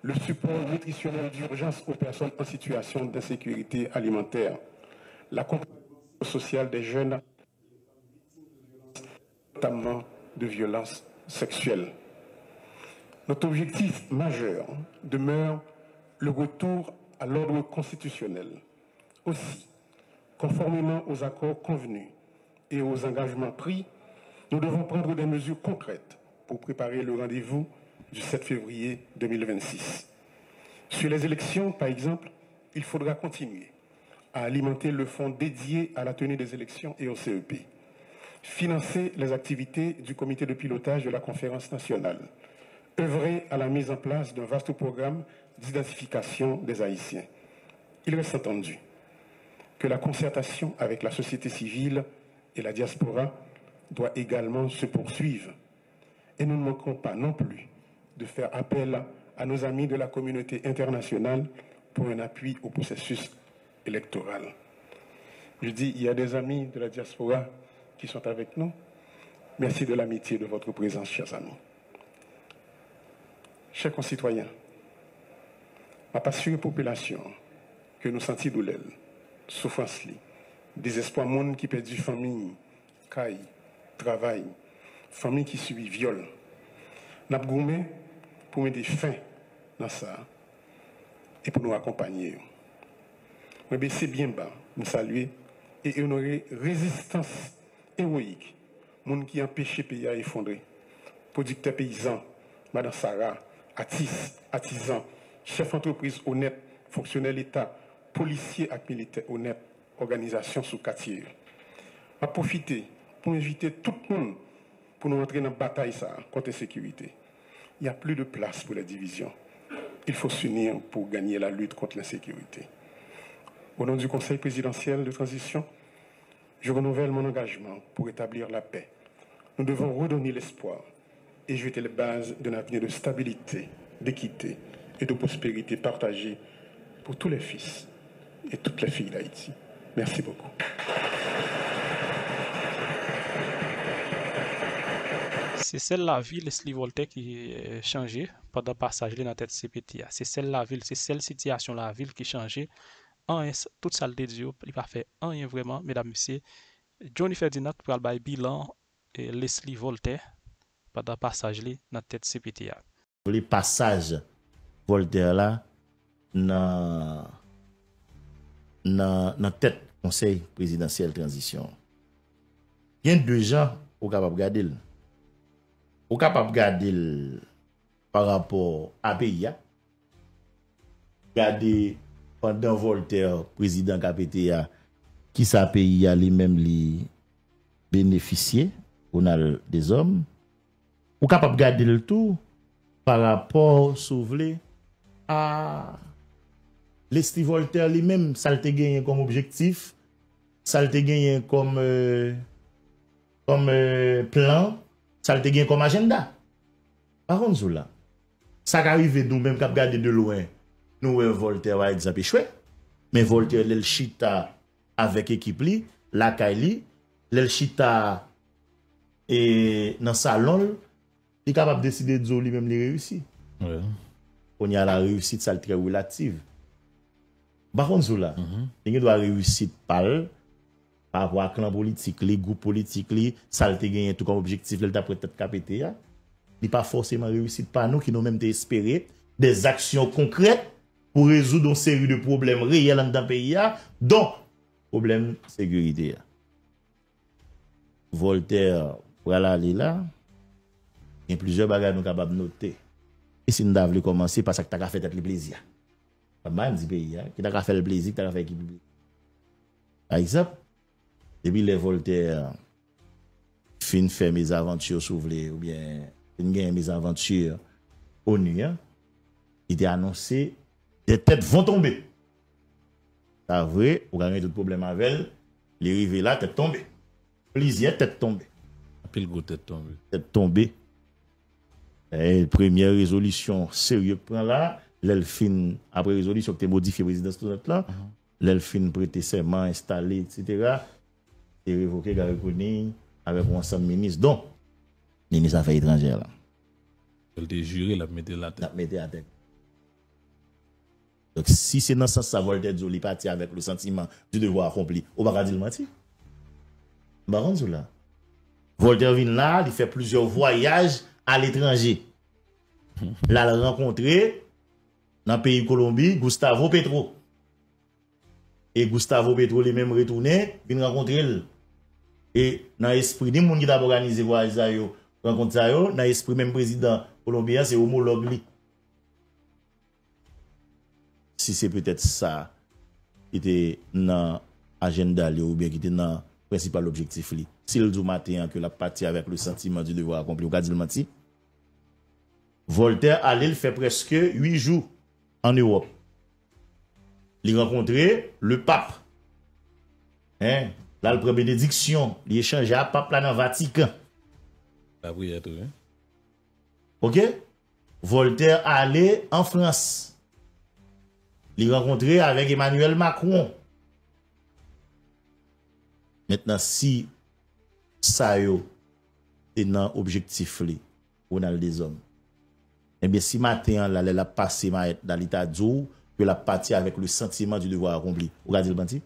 le support nutritionnel d'urgence aux personnes en situation d'insécurité alimentaire, l'accompagnement social des jeunes, notamment de violences sexuelles. Notre objectif majeur demeure le retour à l'ordre constitutionnel. Aussi, Conformément aux accords convenus et aux engagements pris, nous devons prendre des mesures concrètes pour préparer le rendez-vous du 7 février 2026. Sur les élections, par exemple, il faudra continuer à alimenter le fonds dédié à la tenue des élections et au CEP, financer les activités du comité de pilotage de la conférence nationale, œuvrer à la mise en place d'un vaste programme d'identification des Haïtiens. Il reste entendu que la concertation avec la société civile et la diaspora doit également se poursuivre. Et nous ne manquerons pas non plus de faire appel à nos amis de la communauté internationale pour un appui au processus électoral. Je dis, il y a des amis de la diaspora qui sont avec nous. Merci de l'amitié de votre présence, chers amis. Chers concitoyens, ma passion population que nous sentons douleur, souffrance, désespoir, monde qui perd du famille, caille, travail, famille qui subit viol. N'a pas gourmé pour mettre fin dans ça et pour nous accompagner. Mais c'est bien bas, nous saluer et honorer résistance héroïque, monde qui empêche le pays à effondrer. Producteurs paysans, Madame Sarah, artisans, chefs d'entreprise honnêtes, fonctionnaires l'État, policiers et militaires honnêtes, organisations sous quartier. À profiter pour inviter tout le monde pour nous entrer dans la bataille contre l'insécurité. Il n'y a plus de place pour la division. Il faut s'unir pour gagner la lutte contre l'insécurité. Au nom du Conseil présidentiel de transition, je renouvelle mon engagement pour établir la paix. Nous devons redonner l'espoir et jeter les bases d'un avenir de stabilité, d'équité et de prospérité partagée pour tous les fils et toutes les filles d'Haïti. Merci beaucoup. C'est celle-là ville, Leslie Voltaire, qui a changé pendant le passage dans la tête CPT. C'est celle-là ville, c'est celle situation la ville qui a changé. Toute salle de Dieu, il n'a pas fait rien vraiment, mesdames, messieurs. Johnny Ferdinand pour le bilan et Leslie Voltaire pendant le passage dans la tête CPT. Le passage Voltaire là, dans tête conseil présidentiel transition. Il y a deux gens qui sont capables de regarder. Ou capable de garder par rapport à pays. Garder pendant Voltaire, président KPTA, qui sa pays a lui-même li bénéficié, on a des hommes. Ou capable de garder le tout par rapport, souvelé, à Leslie Voltaire lui-même, ça le gagné comme objectif, ça le gagné comme plan. Ça a été comme agenda. Par contre, là, ça arrive nous-mêmes quand regarder de loin, nous Voltaire va être échoué. Mais Voltaire, le chita avec équipe li, la Kaili, le chita et dans salon, il est capable de décider de lui-même les réussir. Ouais. On y a la réussite, ça très relative. Par contre, là, il doit réussir par rapport à clan politique, les groupes politiques, ça a gagné tout comme objectif, le d'après tête KPT, il n'est pas forcément réussi par nous qui nous même espéré des actions concrètes pour résoudre une série de problèmes réels dans le pays, dont problème de sécurité. Voltaire, pour aller là, il y a plusieurs bagages nous capables de noter. Et si nous devons commencer parce que tu as fait le plaisir. Pas mal du pays, qui t'a fait le plaisir, qui t'a fait le plaisir. Par exemple, depuis les Voltaire fin fait mes aventures souvelées ou bien fin gagne mes aventures ONU, il a annoncé des têtes vont tomber. C'est vrai, on a tout problème avec elle, les rivets là, tête tombée. Plusieurs têtes tombées. Pile gros tête tombée. Tête tombée. Et première résolution sérieuse prend là, l'elfin après résolution qui a modifié la présidence tout là, l'elfin prêté serment installé etc. Et révoqué Gariconi avec un ensemble de ministres, dont le ministre des Affaires étrangères. Elle a juré, la mettre la tête. La mettre la tête. Donc, si c'est dans ce sens, ça Voltaire dit parti avec le sentiment du devoir accompli, on va dire le mentir. Voltaire vient là, il fait plusieurs voyages à l'étranger. Là, il a rencontré dans le pays Colombie Gustavo Petro. et Gustavo Petro lui-même retourné, vient rencontrer elle. Et dans l'esprit des gens qui ont organisé voyage ça yo, rencontre ça yo, dans l'esprit même président colombien, c'est homologue li. Si c'est peut-être ça qui était dans l'agenda ou bien qui était dans le principal objectif li. Si le matin que la partie avec le sentiment du devoir accompli, ou dit le menti, Voltaire allait le faire presque 8 jours en Europe. Il rencontrait le pape. Hein? Là, le premier bénédiction, il échangeait à pape là dans le Vatican. Ah oui, tout, hein? Ok? Voltaire allait en France. Il rencontrait avec Emmanuel Macron. Maintenant, si ça yo est dans l'objectif on a des hommes. Eh bien, si matin, là, elle a passé dans l'état d'eau, que la partie avec le sentiment du devoir accompli. Vous regardez le banti?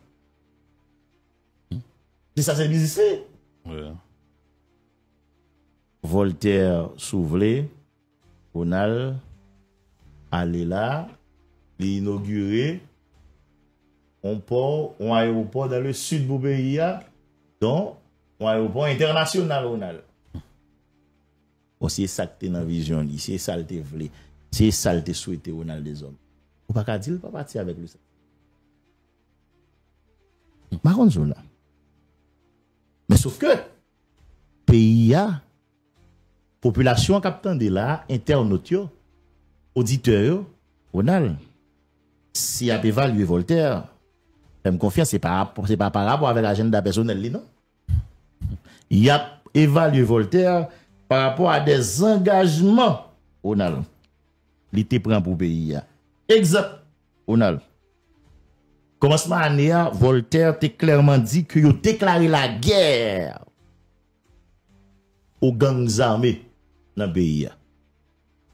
C'est ça, c'est le business. Ouais. Voltaire s'ouvrait, Ronald allait là, l'inaugurer, un aéroport dans le sud du pays, donc un aéroport international, Ronald. C'est ça que tu dans la vision, c'est ça que tu voulais, c'est ça que tu souhaitais, Ronald des hommes. Ou pas qu'à dire, pas partir avec lui. Par contre, là. Mais sauf que, pays a, population captant de là, internautes, auditeurs, Ronald, si a évalué Voltaire, je me confie, c'est pas par rapport avec l'agenda personnel, non? Il a évalué Voltaire par rapport à des engagements, Ronald, il était prêt pour pays. Exemple, Ronald. Commencement année, Voltaire t'a clairement dit qu'il a déclaré la guerre aux gangs armés dans le pays.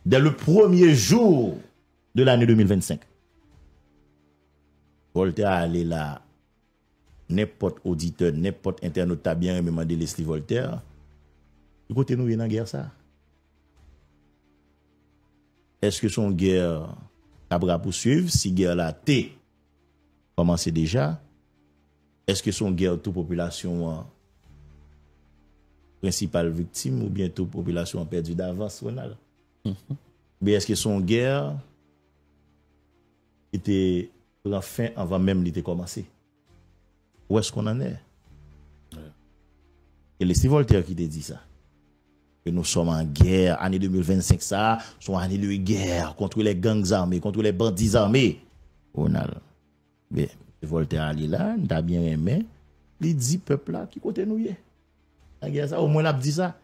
Dès le premier jour de l'année 2025. Voltaire allé là, n'importe auditeur, n'importe internaute t'a bien demandé Leslie Voltaire. Du côté nous, il y a une guerre ça. Est-ce que son guerre à poursuivre si guerre là T commencé déjà? Est-ce que son guerre toute population principale victime ou bien toute population perdue d'avance, Ronald? Mais est-ce que son guerre était en fin avant même l'été commencé? Où est-ce qu'on en est? Et c'est Voltaire qui te dit ça. Que nous sommes en guerre, année 2025 ça, sont année de guerre contre les gangs armés, contre les bandits armés. Ronald. Mais Voltaire allé là, t'as bien aimé, il dit peuple là qui côté nous y est. La guerre ça au moins l'a dit ça.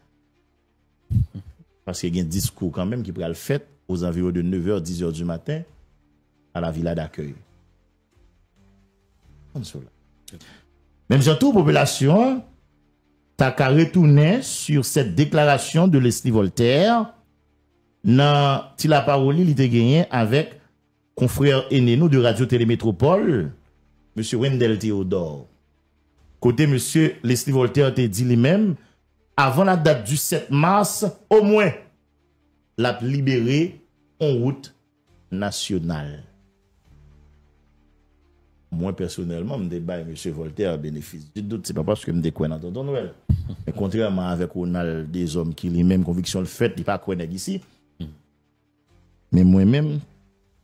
Parce qu'il y a un discours quand même qui pourra le faire aux environs de 9h 10h du matin à la villa d'accueil. Même surtout population t'as qu'à retourner sur cette déclaration de Leslie Voltaire dans la parole il était gagné avec confrère aîné nous de Radio Télémétropole, M. Wendell Théodore. Côté M. Leslie Voltaire te dit lui-même, avant la date du 7 mars, au moins, l'a libéré en route nationale. Moi, personnellement, je débat M. Voltaire bénéfice du doute. C'est pas parce que je me découvre dans Tonton Noël. Mais contrairement avec Ronald, des hommes qui ont même conviction le fait, ils ne pas connaître ici. Mais moi-même,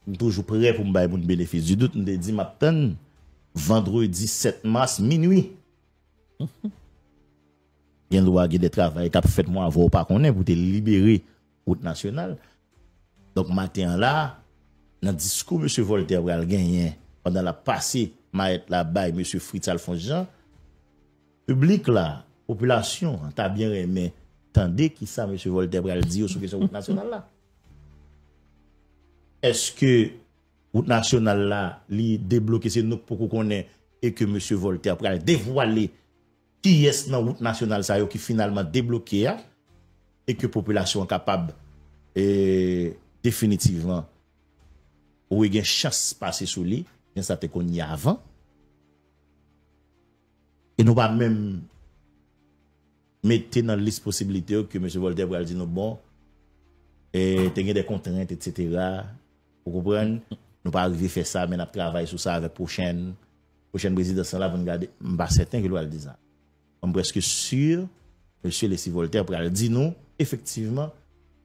je suis toujours prêt pour me bénéfice du doute. Je me dis, matin, vendredi 7 mars, minuit. Il y a un droit de travail qui a fait moi avant pas qu'on est pour te libérer route nationale. Donc, matin là, dans le discours, M. Voltaire a gagné pendant la passée, la baille, M. Fritz Alphonse Jean, public là, population, t'as bien aimé, tendez qui ça, M. Voltaire a dit sur la route nationale là. Est-ce que route nationale là, li débloqué c'est nous pour qu'on connaît et que M. Voltaire a dévoilé qui est dans route nationale ça qui finalement débloqué et que population capable et définitivement ou il y a une chance passer sous lui, bien ça te connaît avant. Et nous pas même mettre dans la liste possibilité que M. Voltaire va dire non bon et tu as des contraintes etc. Vous comprenez? Nous pas arriver faire ça mais nous travailler sur ça avec prochaine prochaine présidence là, vous regardez, je ne suis pas certain que vous allez dire ça. Je suis presque sûr, monsieur Leslie Voltaire, pour le dire nous, effectivement,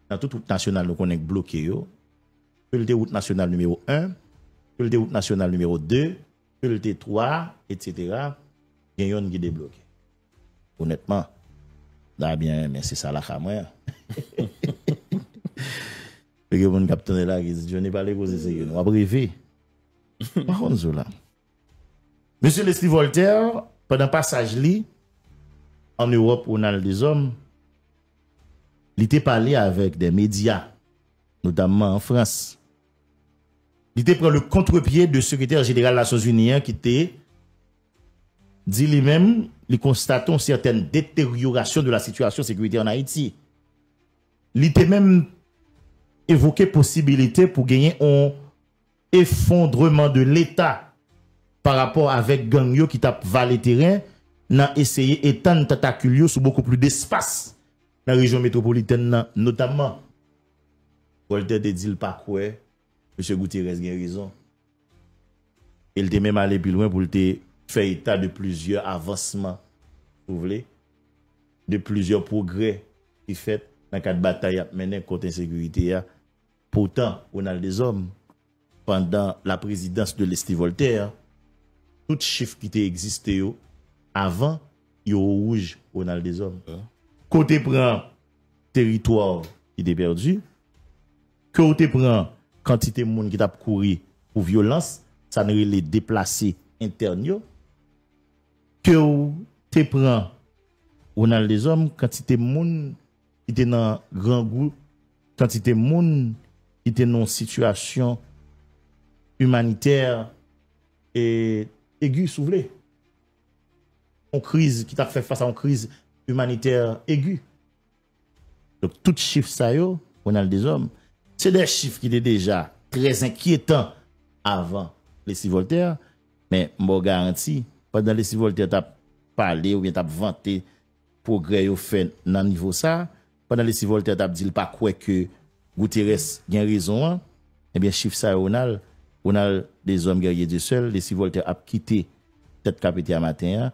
dans toute route nationale, nous connaissons bloqué, que le route nationale numéro 1, que le route nationale numéro 2, que le 3, etc. Il y a un qui est débloqué. Honnêtement, là, bien, mais c'est ça la caméra. Et que mon capitaine là qui dit je n'ai pas les causes c'est nous abrévé. Par contre là. Monsieur Leslie Voltaire pendant passage li en Europe où on a des hommes, il était parlé avec des médias notamment en France. Il était pris le contre-pied de secrétaire général des Nations Unies qui était dit lui-même, il constate une certaine détérioration de la situation sécuritaire en Haïti. Il était même évoqué possibilité pour gagner un effondrement de l'État par rapport avec gang yo qui t'a valé terrain, n'a essayé étendre tentacule sur beaucoup plus d'espace dans la région métropolitaine notamment. Voltaire te dit pas quoi, M. Gutiérrez a raison. Il était même allé plus loin pour te faire état de plusieurs avancements, vous voulez, de plusieurs progrès qui fait dans le cadre de bataille menée contre l'insécurité. Pourtant, on a des hommes, pendant la présidence de Leslie Voltaire, tout chiffre qui existait avant, il y a rouge, on a des hommes. Côté prend territoire qui était perdu, côté prend quantité de monde qui t'a couru pour violence, ça ne les déplacés internes. Que te prend, on a des hommes, quantité de monde qui était dans grand groupe, quantité de monde qui était dans une situation humanitaire et aiguë, si vous voulez. Une crise qui t'a fait face à une crise humanitaire aiguë. Donc, tout chiffre ça, on a des hommes. C'est des chiffres qui étaient déjà très inquiétants avant Leslie Voltaire, mais je garantis, pendant Leslie Voltaire t'a parlé ou bien t'a vanté progrès au fait dans le niveau ça, pendant Leslie Voltaire t'a dit pas quoi que Gutiérrez a raison, eh bien, chiffre ça, on a des hommes guerriers du seul, Leslie Voltaire a quitté tête capitale matin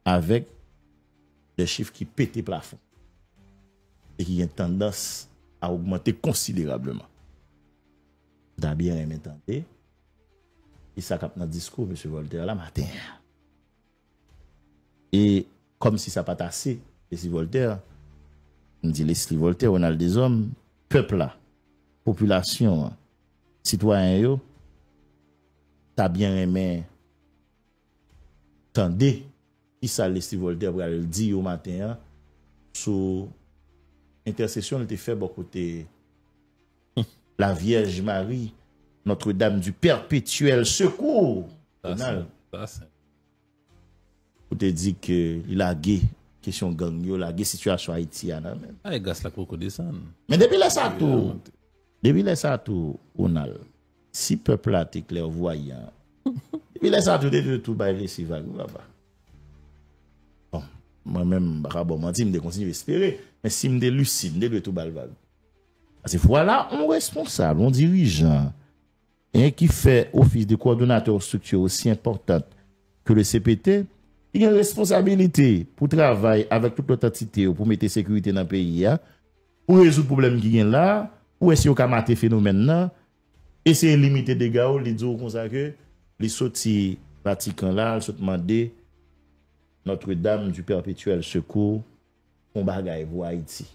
avec des chiffres qui pètent le plafond et qui ont tendance à augmenter considérablement. T'as bien aimé tenter. Et ça cap dans le discours, M. Voltaire, la matin. Et comme si ça n'a pas assez, Leslie Voltaire, on dit Leslie Voltaire, on a des hommes, peuple là, population, citoyens, t'as bien aimé tendez, qui ça Leslie Voltaire va le dire au matin, sous intercession, il était fait beaucoup de la Vierge Marie, Notre-Dame du Perpétuel Secours. Pour te dire que il a gay question gang yo, la situation haïtienne même. Ah, gaz la coco descend. Mais depuis là ça tout, on a si peuple là t'es clairvoyant. Depuis là ça tout de tout bailler si vague là-bas. Bon, moi-même bon menti me continue espérer, mais si me lucide de tout bailler vague. Parce que voilà, on responsable, on dirigeant et qui fait office de coordonnateur structure aussi importante que le CPT, il a une responsabilité pour travailler avec toute l'autre entité pour mettre sécurité dans le pays, pour résoudre le problème qui est là, pour essayer de mater phénomène là, essayer de limiter les dégâts, les dire comme ça que les sorties Vatican là, se demander Notre-Dame du Perpétuel Secours, on bagaille pour Haïti.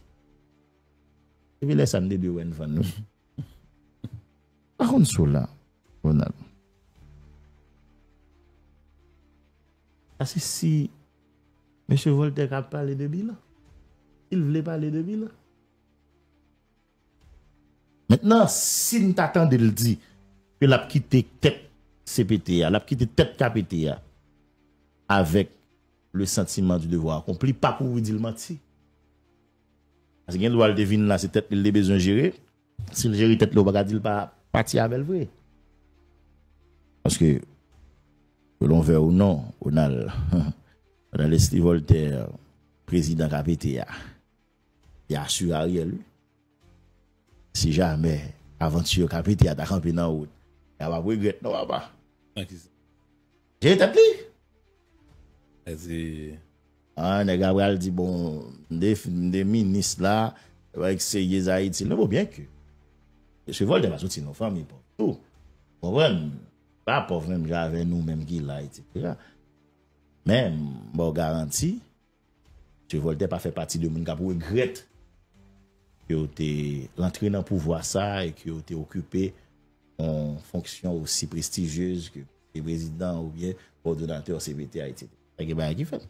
Et puis laisse amener de Wen Van nous. Par contre, là, Ronald. Parce que si M. Voltaire a parlé de bilan, il voulait parler de bilan. Maintenant, si nous t'attendons de le dire, que l'a quitté tête CPTA, l'a quitté tête KPTA, avec le sentiment du devoir accompli, pas pour vous dire le mentir. Parce que doit le deviner là, c'est peut-être les besoins gérer. Si le gérer tête là, on va dire pas partir avec le vrai. Parce que l'on veut ou non, on a Leslie Voltaire, président KPTA, il a assuré Ariel lui. Si jamais aventure KPTA t'a campé dans route, il va regretter non pas. J'ai établi. C'est Les Gabriel dit, bon, des ministres là, avec ces Haïti, non, bien que. Je vole de ma sortie nos familles, tout. Bon, pas pauvre même, j'avais nous, même qui là, etc. Mais, bon, garantie, je Voltaire pas fait partie de mon qui regrette que tu rentré dans le pouvoir ça et que tu occupé en fonction aussi prestigieuse que le président ou bien ordonnateur CBTA, etc. Et bien, qui fait?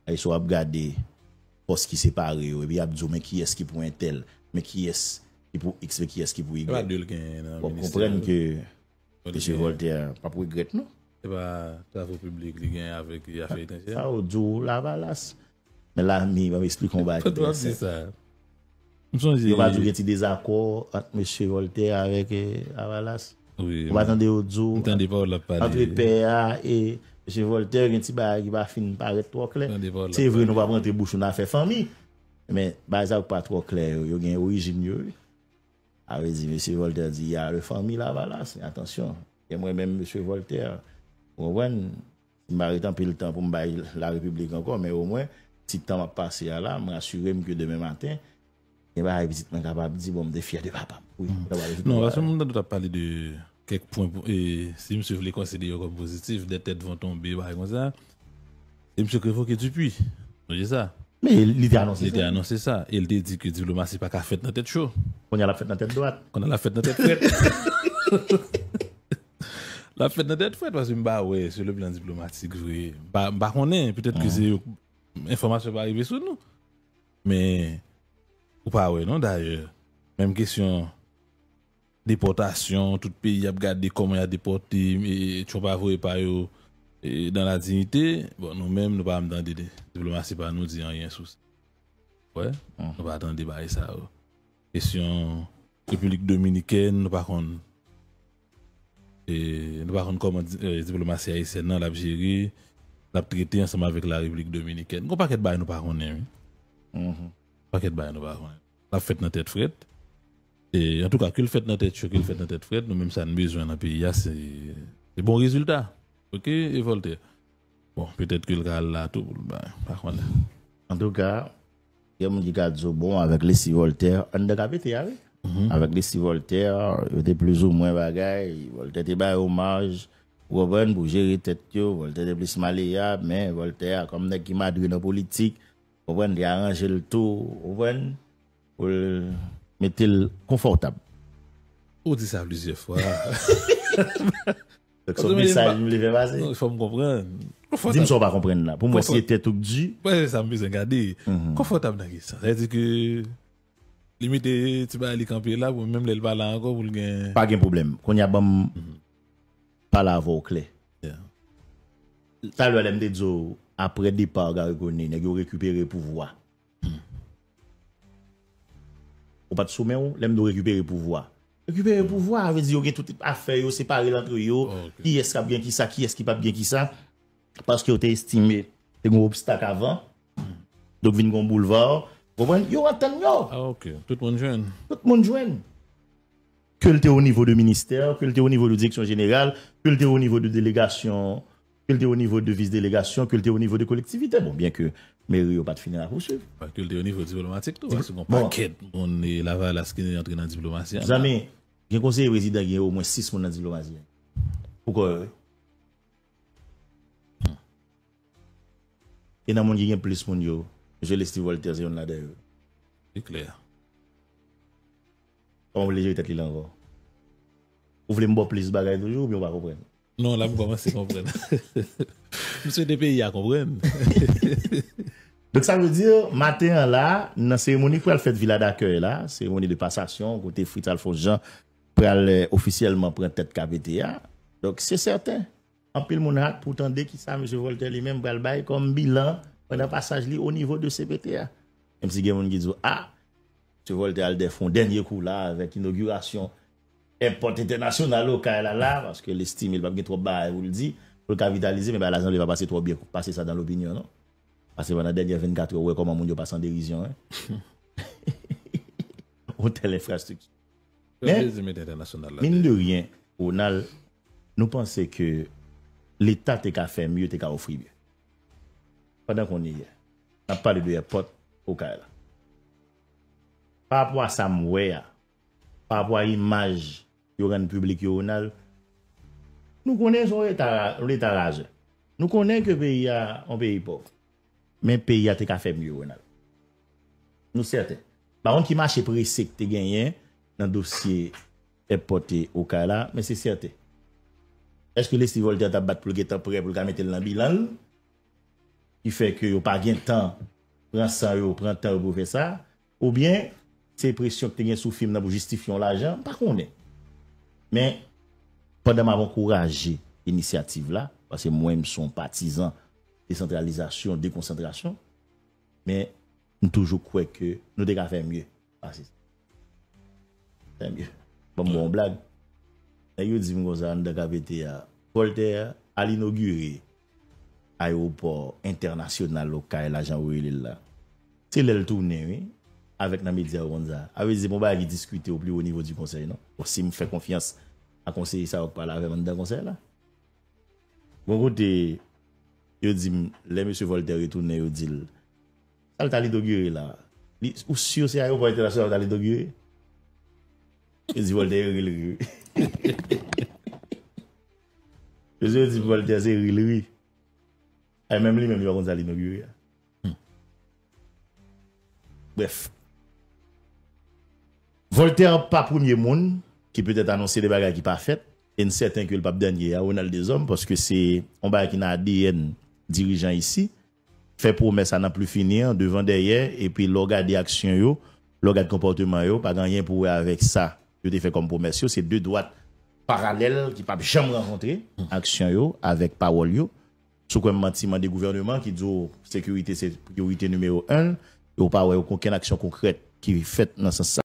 Ils sont regardés poste qui sépare, et puis ils ont dit, mais qui est-ce qui pour un tel, mais qui est-ce qui pour X, mais qui est-ce qui pour Y. Pour comprendre que M. Voltaire pas pour regretter, non? C'est pas travaux publics qui gagne avec les affaires étrangères. Ça, au jour, la valasse. Mais là, il va m'expliquer qu'on va être. C'est ça. Il va dire qu'il y a des désaccords entre M. Voltaire avec Avalas. Oui. On va attendre au jour. Entre PA et M. Voltaire, il y a un petit bagage qui va finir par être trop clair. C'est vrai, nous va prendre des bouches, on a fait famille. Mais ça n'est pas trop clair. Il y a une origine. Avait dit, M. Voltaire dit, il y a la famille là, Avalas. Attention. Et moi-même, M. Voltaire, on va m'arrêter un peu le temps pour me bailler la République encore, mais au moins, si le temps va passer là, je m'assure que demain matin, il va visite capable de dire bon, je suis fier de papa. Oui. Non, parce que on doit parler de quelques points et si monsieur veut les considérer comme positifs, des têtes vont tomber comme ça. Et monsieur Crévoque Dupuis, c'est ça. Mais il a annoncé ça. Il a annoncé ça. Il a dit que diplomatie pas qu'à faire dans tête chaud. On a la fête dans tête droite. On a la fête dans tête frette. La fête dans tête frette parce que bah ouais, sur le plan diplomatique, bah connaît peut-être que c'est information va arriver sur nous. Mais ou pas ouais non d'ailleurs. Même question déportation, tout pays a regardé comment il a déporté et tu pas voir pas yo dans la dignité. Bon nous même nous pas dans des diplomatie pas nous dire rien sur ça. Ouais, on va attendre débat ça. Question République dominicaine, nous par contre comment diplomatie haïtienne dans l'Algérie, la traité ensemble avec la République dominicaine. On paquet de bail nous pas connaît. Paquet de bail nous pas connaît. La fête dans tête frette. Et en tout cas, que le fait dans tête chaud, que le fait dans tête frette, nous même ça nous besoin dans le pays, c'est bon résultat. OK, et Voltaire. Bon, peut-être que le gars là tout par contre. En tout cas, il y a mon dit bon avec les Voltaire, on a capté avec. Avec les Voltaire, il était plus ou moins bagaille, Voltaire était bas hommage, pour gérer tête yo, Voltaire était plus malléable, mais Voltaire comme nèg qui madri dans politique, il a arrangé le tout, pour mettre le confortable. On dit ça plusieurs fois. Donc son message me l'avait passé. Il faut me comprendre. Dis-moi si on va comprendre là. Pour moi, si était tout dit. Ouais, ça me fait regarder. Confortable dans ça. C'est-à-dire que limite tu vas aller camper là pour même le parler encore pour le gain. Pas de problème. Qu'on y a bon pas la voix claire. Ça le LMD dit après départ gars reconnaît nèg récupérer pouvoir. Ou pas de sommet ou l'aime de récupérer pouvoir. Récupérer pouvoir veut dire que tout affaire séparé entre eux, qui est-ce qui a bien qui ça, qui est-ce qui pas bien qui ça parce que vous estimé c'est un obstacle avant. Donc vinn gon boulevard. Yo attend yo. Ah OK, tout le monde joine. Tout le monde joine. Que le au niveau de ministère, que le au niveau de direction générale, que le au niveau de délégation, que le au niveau de vice-délégation, que le au niveau de collectivité. Bon, bien que mairie n'a pas de finir à poursuivre. Que le au niveau diplomatique, tout, parce qu'on paquet, on est là-bas, là, ce qui est entré dans la diplomatie. Vous avez, il y a un conseiller président qui a au moins 6 personnes dans la diplomatie. Pourquoi? Et dans le monde, il y a plus de monde. Je laisse Voltaire, c'est là d'ailleurs. C'est clair. On va les peut-être là encore. Vous voulez me voir plus de bagages toujours, mais on va comprendre. Non, là, je commence à comprendre. Monsieur des pays à comprendre. Donc ça veut dire, matin là, dans la cérémonie pour le faire villa d'accueil là, cérémonie de passation, côté Fritz Alphonse Jean, pour aller officiellement prendre tête KPTA. Donc c'est certain. En pile mon hâte pour tendre qui ça, M. Voltaire lui-même va le bail comme bilan pendant passage au niveau de CPTA. Même si il y a des gens qui disent, ah, M. Voltaire a fait un dernier coup là, avec inauguration import international local là, parce que l'estime, il va bien trop bas, vous le dit, pour le capitaliser, mais l'argent ne va passer trop bien pour passer ça dans l'opinion, non? Parce que pendant les dernières 24 heures, comment mon Dieu passe en dérision. On telle infrastructure. Mais, mine de rien, nous pensons que l'État te ka fait mieux, te ka offrir mieux. Pendant qu'on y est, on a parlé de airport au cas là. Par rapport à ça, par rapport à l'image du grand public, nous connaissons l'État rage. Nous connaissons que le pays est un pays pauvre. Mais le pays a fait mieux. Nous certains. Par contre, qui marche pressé que tu gagné dans le dossier est porté au cas là, mais c'est certain. Est-ce que les Voltaire t'a battu pour le temps prêt pour le mettre dans le bilan? Qui fait que vous pas de temps, prend ça, prend temps pour faire ça? Ou bien, c'est pression que tu gagné sous film pour justifier l'argent? Pas qu'on est. Mais, pendant m'avons encouragé l'initiative là, parce que moi-même, je suis partisan décentralisation, déconcentration, mais nous toujours croyons que nous devons faire mieux. C'est mieux. Bon, blague. Et vous dites que Voltaire a inauguré l'aéroport international local à Jean-Ouil là. C'est le tourné, oui, avec les médias. Avec des gens qui discutent au plus haut niveau du conseil, non? Si je fais confiance à conseiller ça, on parle avec le conseil là. Bon côté, je dis, les monsieur Voltaire retourné, je dis, ça t'a inauguré là. Ou sûr c'est l'aéroport international t'a inauguré? Je dis Voltaire relevé. Je dis Voltaire c'est relevé. Et même lui-même il va comme ça l'inaugurer. Bref. Voltaire pas premier monde qui peut-être annoncer des bagages qui pas fait. Et certain que le pape dernier a honneur des hommes parce que c'est un bagage qui n'a ADN dirigeant ici. Fait promesse à n'en plus finir devant derrière et puis l'organe des actions yo, l'organe de comportement yo, pas rien pour avec ça. Yo te fait comme promesse yo, c'est deux droites parallèles qui pas jamais rencontrer action yo avec parole yo. Sous comme mentiment des gouvernements qui dit sécurité c'est priorité numéro 1, yo pas aucune action concrète qui est faite dans ce sens.